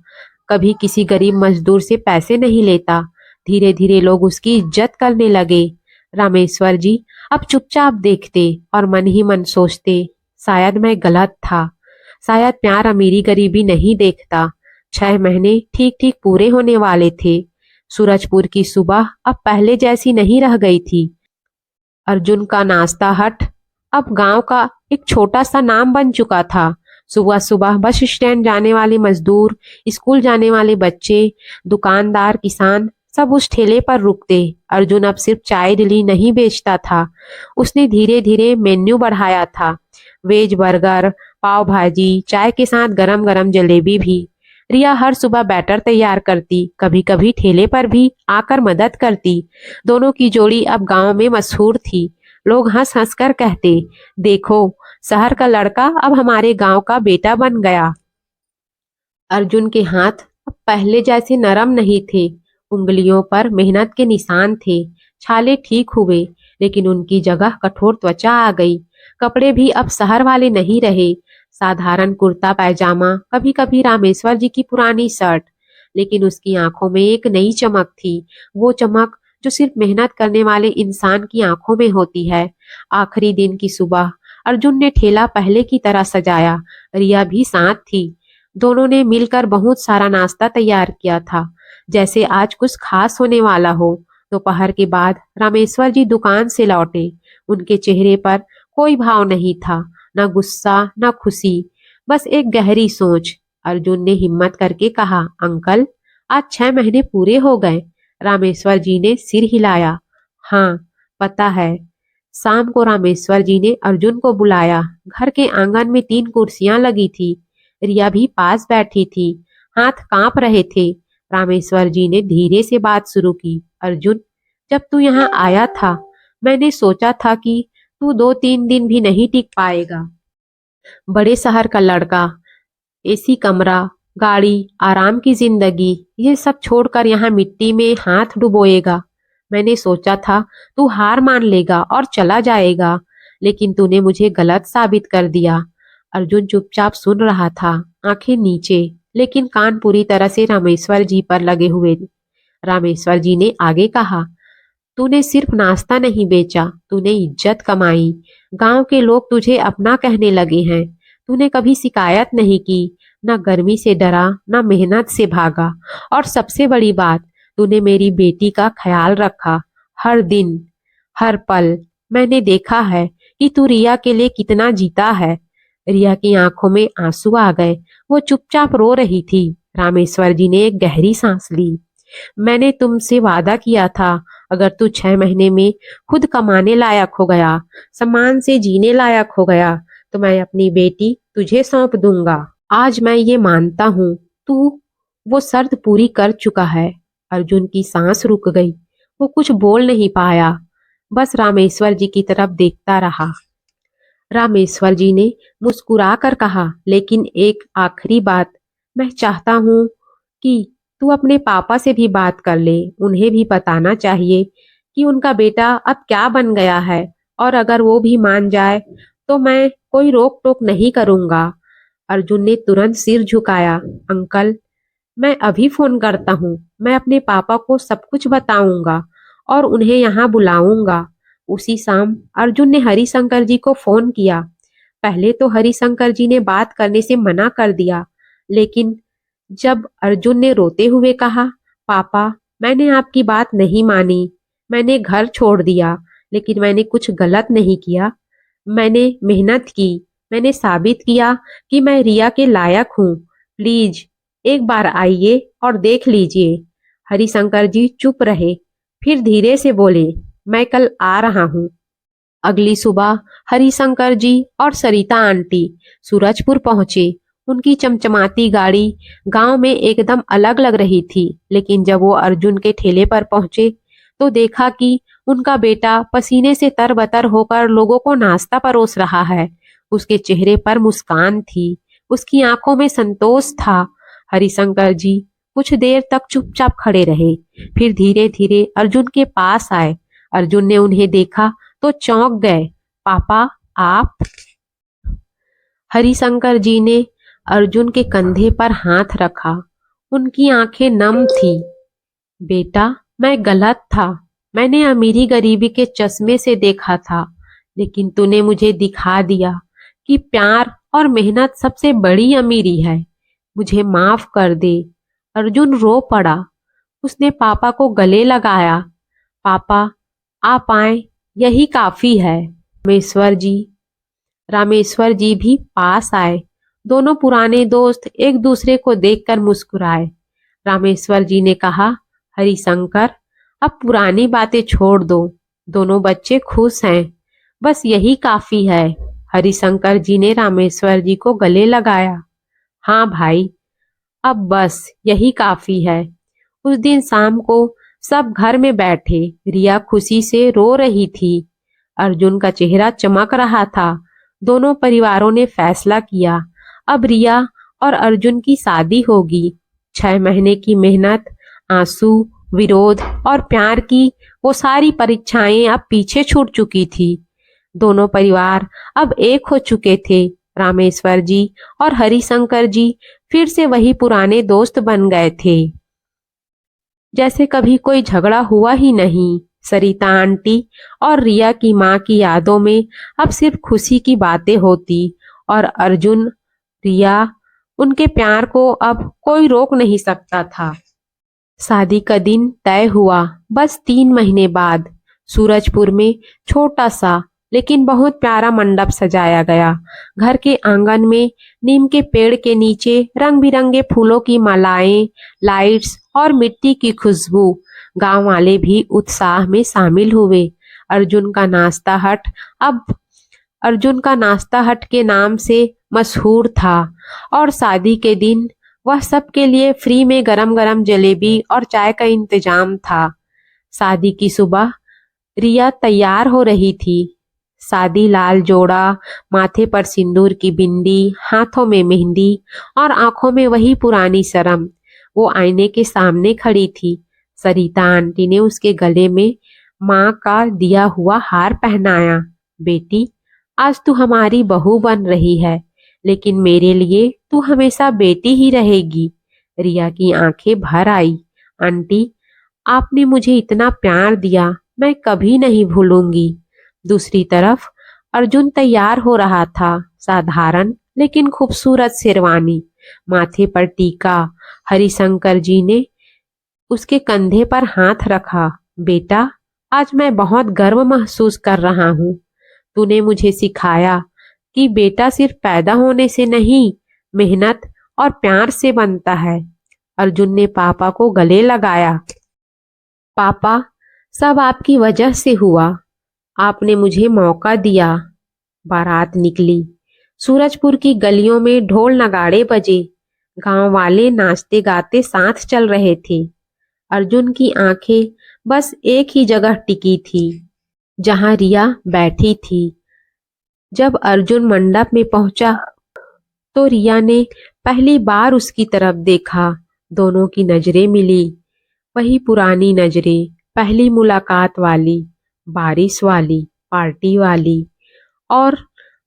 कभी किसी गरीब मजदूर से पैसे नहीं लेता। धीरे धीरे लोग उसकी इज्जत करने लगे। रामेश्वर जी अब चुपचाप देखते और मन ही मन सोचते, शायद मैं गलत था, शायद प्यार अमीरी गरीबी नहीं देखता। 6 महीने ठीक ठीक पूरे होने वाले थे। सूरजपुर की सुबह अब पहले जैसी नहीं रह गई थी। अर्जुन का नाश्ता हट अब गांव का एक छोटा सा नाम बन चुका था। सुबह सुबह बस स्टैंड जाने वाले मजदूर, स्कूल जाने वाले बच्चे, दुकानदार, किसान सब उस ठेले पर रुकते। अर्जुन अब सिर्फ चाय दिल्ली नहीं बेचता था, उसने धीरे धीरे मेन्यू बढ़ाया था। वेज बर्गर, पाव भाजी, चाय के साथ गरम गरम जलेबी भी। रिया हर सुबह बैटर तैयार करती, कभी कभी ठेले पर भी आकर मदद करती। दोनों की जोड़ी अब गांव में मशहूर थी। लोग हंस हंस कर कहते, देखो शहर का लड़का अब हमारे गांव का बेटा बन गया। अर्जुन के हाथ अब पहले जैसे नरम नहीं थे, उंगलियों पर मेहनत के निशान थे। छाले ठीक हुए, लेकिन उनकी जगह कठोर त्वचा आ गई। कपड़े भी अब शहर वाले नहीं रहे, साधारण कुर्ता पैजामा, कभी कभी रामेश्वर जी की पुरानी शर्ट। लेकिन उसकी आंखों में एक नई चमक थी, वो चमक जो सिर्फ मेहनत करने वाले इंसान की आंखों में होती है। आखिरी दिन की सुबह अर्जुन ने ठेला पहले की तरह सजाया। रिया भी साथ थी। दोनों ने मिलकर बहुत सारा नाश्ता तैयार किया था, जैसे आज कुछ खास होने वाला हो। दोपहर के बाद रामेश्वर जी दुकान से लौटे। उनके चेहरे पर कोई भाव नहीं था, न गुस्सा न खुशी, बस एक गहरी सोच। अर्जुन ने हिम्मत करके कहा, अंकल आज 6 महीने पूरे हो गए। रामेश्वर जी ने सिर हिलाया, हाँ पता है। शाम को रामेश्वर जी ने अर्जुन को बुलाया। घर के आंगन में 3 कुर्सियां लगी थी। रिया भी पास बैठी थी, हाथ कांप रहे थे। रामेश्वर जी ने धीरे से बात शुरू की, अर्जुन जब तू यहाँ आया था मैंने सोचा था कि तू 2-3 दिन भी नहीं टिक पाएगा। बड़े शहर का लड़का, एसी कमरा, गाड़ी, आराम की जिंदगी, ये सब छोड़कर यहाँ मिट्टी में हाथ डुबोएगा। मैंने सोचा था तू हार मान लेगा और चला जाएगा, लेकिन तूने मुझे गलत साबित कर दिया। अर्जुन चुपचाप सुन रहा था, आंखें नीचे, लेकिन कान पूरी तरह से रामेश्वर जी पर लगे हुए। रामेश्वर जी ने आगे कहा, तूने सिर्फ नाश्ता नहीं बेचा, तूने इज्जत कमाई। गांव के लोग तुझे अपना कहने लगे हैं। तूने कभी शिकायत नहीं की, ना गर्मी से डरा, ना मेहनत से भागा, और सबसे बड़ी बात, तूने मेरी बेटी का ख्याल रखा। हर दिन, हर पल मैंने देखा है कि तू रिया के लिए कितना जीता है। रिया की आंखों में आंसू आ गए। वो चुपचाप रो रही थी। रामेश्वर जी ने एक गहरी सांस ली। मैंने तुमसे वादा किया था, अगर तू 6 महीने में खुद कमाने लायक हो गया, सम्मान से जीने लायक हो गया, तो मैं अपनी बेटी तुझे सौंप दूंगा। आज मैं ये मानता हूँ तू वो शर्त पूरी कर चुका है। अर्जुन की सांस रुक गई। वो कुछ बोल नहीं पाया, बस रामेश्वर जी की तरफ देखता रहा। रामेश्वर जी ने मुस्कुरा कर कहा, लेकिन एक आखिरी बात, मैं चाहता हूँ कि तू अपने पापा से भी बात कर ले। उन्हें भी बताना चाहिए कि उनका बेटा अब क्या बन गया है, और अगर वो भी मान जाए तो मैं कोई रोक टोक नहीं करूंगा। अर्जुन ने तुरंत सिर झुकाया। अंकल, मैं अभी फोन करता हूँ। मैं अपने पापा को सब कुछ बताऊंगा और उन्हें यहाँ बुलाऊंगा। उसी शाम अर्जुन ने हरिशंकर जी को फोन किया। पहले तो हरिशंकर जी ने बात करने से मना कर दिया, लेकिन जब अर्जुन ने रोते हुए कहा, पापा, मैंने आपकी बात नहीं मानी, मैंने घर छोड़ दिया, लेकिन मैंने कुछ गलत नहीं किया। मैंने मेहनत की, मैंने साबित किया कि मैं रिया के लायक हूँ। प्लीज एक बार आइए और देख लीजिए। हरिशंकर जी चुप रहे, फिर धीरे से बोले, मैं कल आ रहा हूँ। अगली सुबह हरिशंकर जी और सरिता आंटी सूरजपुर पहुंचे। उनकी चमचमाती गाड़ी गांव में एकदम अलग लग रही थी, लेकिन जब वो अर्जुन के ठेले पर पहुंचे तो देखा कि उनका बेटा पसीने से तरबतर होकर लोगों को नाश्ता परोस रहा है। उसके चेहरे पर मुस्कान थी, उसकी आंखों में संतोष था। हरिशंकर जी कुछ देर तक चुपचाप खड़े रहे, फिर धीरे धीरे अर्जुन के पास आए। अर्जुन ने उन्हें देखा तो चौंक गए। पापा, आप? हरिशंकर जी ने अर्जुन के कंधे पर हाथ रखा। उनकी आंखें नम थी। बेटा, मैं गलत था। मैंने अमीरी गरीबी के चश्मे से देखा था, लेकिन तूने मुझे दिखा दिया कि प्यार और मेहनत सबसे बड़ी अमीरी है। मुझे माफ कर दे। अर्जुन रो पड़ा। उसने पापा को गले लगाया। पापा, आप आए, यही काफी है। रामेश्वर जी भी पास आए। दोनों पुराने दोस्त एक दूसरे को देखकर मुस्कुराए। रामेश्वर जी ने कहा, हरिशंकर, अब पुरानी बातें छोड़ दो। दोनों बच्चे खुश हैं, बस यही काफी है। हरिशंकर जी ने रामेश्वर जी को गले लगाया। हाँ भाई, अब बस यही काफी है। उस दिन शाम को सब घर में बैठे। रिया खुशी से रो रही थी। अर्जुन का चेहरा चमक रहा था। दोनों परिवारों ने फैसला किया, अब रिया और अर्जुन की शादी होगी। 6 महीने की मेहनत, आंसू, विरोध और प्यार की वो सारी परीक्षाएं अब पीछे छूट चुकी थी। दोनों परिवार अब एक हो चुके थे। रामेश्वर जी और हरिशंकर जी फिर से वही पुराने दोस्त बन गए थे, जैसे कभी कोई झगड़ा हुआ ही नहीं। सरिता आंटी और रिया की माँ की यादों में अब सिर्फ खुशी की बातें होती, और अर्जुन, रिया, उनके प्यार को अब कोई रोक नहीं सकता था। शादी का दिन तय हुआ। बस 3 महीने बाद सूरजपुर में छोटा सा लेकिन बहुत प्यारा मंडप सजाया गया। घर के आंगन में नीम के पेड़ के नीचे रंग बिरंगे फूलों की मालाएं, लाइट्स और मिट्टी की खुशबू। गांव वाले भी उत्साह में शामिल हुए। अर्जुन का नाश्ता हट अब अर्जुन का नाश्ता हट के नाम से मशहूर था, और शादी के दिन वह सबके लिए फ्री में गरम गरम जलेबी और चाय का इंतजाम था। शादी की सुबह रिया तैयार हो रही थी। सादी लाल जोड़ा, माथे पर सिंदूर की बिंदी, हाथों में मेहंदी और आंखों में वही पुरानी शर्म। वो आईने के सामने खड़ी थी। सरिता आंटी ने उसके गले में माँ का दिया हुआ हार पहनाया। बेटी, आज तू हमारी बहू बन रही है, लेकिन मेरे लिए तू हमेशा बेटी ही रहेगी। रिया की आंखें भर आई। आंटी, आपने मुझे इतना प्यार दिया, मैं कभी नहीं भूलूंगी। दूसरी तरफ अर्जुन तैयार हो रहा था। साधारण लेकिन खूबसूरत शेरवानी, माथे पर टीका। हरिशंकर जी ने उसके कंधे पर हाथ रखा। बेटा, आज मैं बहुत गर्व महसूस कर रहा हूँ। तूने मुझे सिखाया कि बेटा सिर्फ पैदा होने से नहीं, मेहनत और प्यार से बनता है। अर्जुन ने पापा को गले लगाया। पापा, सब आपकी वजह से हुआ। आपने मुझे मौका दिया। बारात निकली। सूरजपुर की गलियों में ढोल नगाड़े बजे। गांव वाले नाचते गाते साथ चल रहे थे। अर्जुन की आंखें बस एक ही जगह टिकी थी, जहां रिया बैठी थी। जब अर्जुन मंडप में पहुंचा तो रिया ने पहली बार उसकी तरफ देखा। दोनों की नजरें मिली। वही पुरानी नजरें, पहली मुलाकात वाली, बारिश वाली, पार्टी वाली, और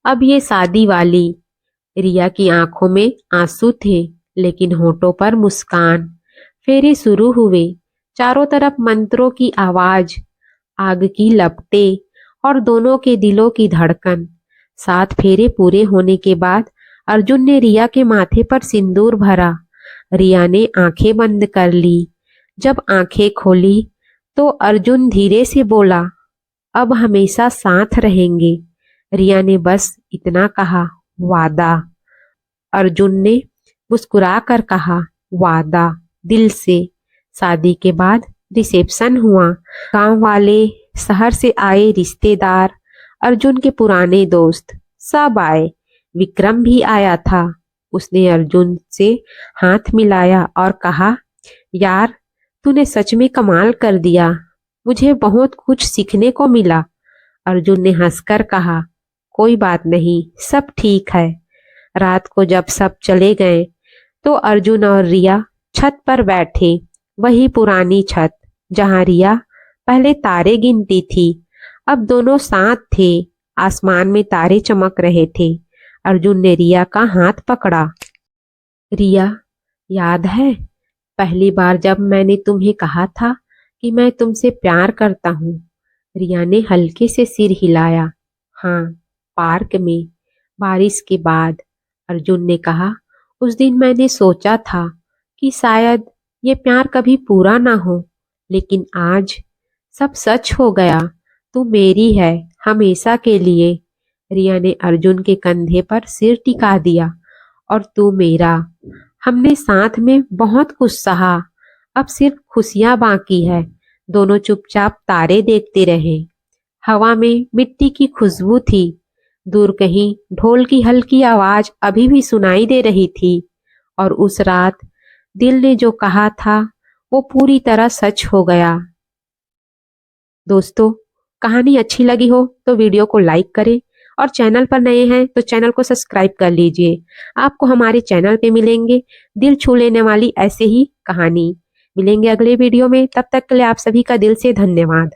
अब ये शादी वाली। रिया की आंखों में आंसू थे, लेकिन होठों पर मुस्कान। फेरे शुरू हुए। चारों तरफ मंत्रों की आवाज, आग की लपटें और दोनों के दिलों की धड़कन। 7 फेरे पूरे होने के बाद अर्जुन ने रिया के माथे पर सिंदूर भरा। रिया ने आंखें बंद कर ली। जब आंखें खोली तो अर्जुन धीरे से बोला, अब हमेशा साथ रहेंगे। रिया ने बस इतना कहा, वादा। अर्जुन ने मुस्कुरा कर कहा, वादा, दिल से। शादी के बाद रिसेप्शन हुआ। गांव वाले, शहर से आए रिश्तेदार, अर्जुन के पुराने दोस्त सब आए। विक्रम भी आया था। उसने अर्जुन से हाथ मिलाया और कहा, यार, तूने सच में कमाल कर दिया। मुझे बहुत कुछ सीखने को मिला। अर्जुन ने हंसकर कहा, कोई बात नहीं, सब ठीक है। रात को जब सब चले गए तो अर्जुन और रिया छत पर बैठे। वही पुरानी छत, जहां रिया पहले तारे गिनती थी, अब दोनों साथ थे। आसमान में तारे चमक रहे थे। अर्जुन ने रिया का हाथ पकड़ा। रिया, याद है पहली बार जब मैंने तुम्हें कहा था कि मैं तुमसे प्यार करता हूँ? रिया ने हल्के से सिर हिलाया। हाँ, पार्क में, बारिश के बाद। अर्जुन ने कहा, उस दिन मैंने सोचा था कि शायद ये प्यार कभी पूरा ना हो, लेकिन आज सब सच हो गया। तू मेरी है, हमेशा के लिए। रिया ने अर्जुन के कंधे पर सिर टिका दिया। और तू मेरा। हमने साथ में बहुत कुछ सहा, अब सिर्फ खुशियां बाकी है। दोनों चुपचाप तारे देखते रहे। हवा में मिट्टी की खुशबू थी। दूर कहीं ढोल की हल्की आवाज अभी भी सुनाई दे रही थी। और उस रात दिल ने जो कहा था वो पूरी तरह सच हो गया। दोस्तों, कहानी अच्छी लगी हो तो वीडियो को लाइक करें और चैनल पर नए हैं तो चैनल को सब्सक्राइब कर लीजिए। आपको हमारे चैनल पे मिलेंगे दिल छू लेने वाली ऐसे ही कहानी। मिलेंगे अगले वीडियो में, तब तक के लिए आप सभी का दिल से धन्यवाद।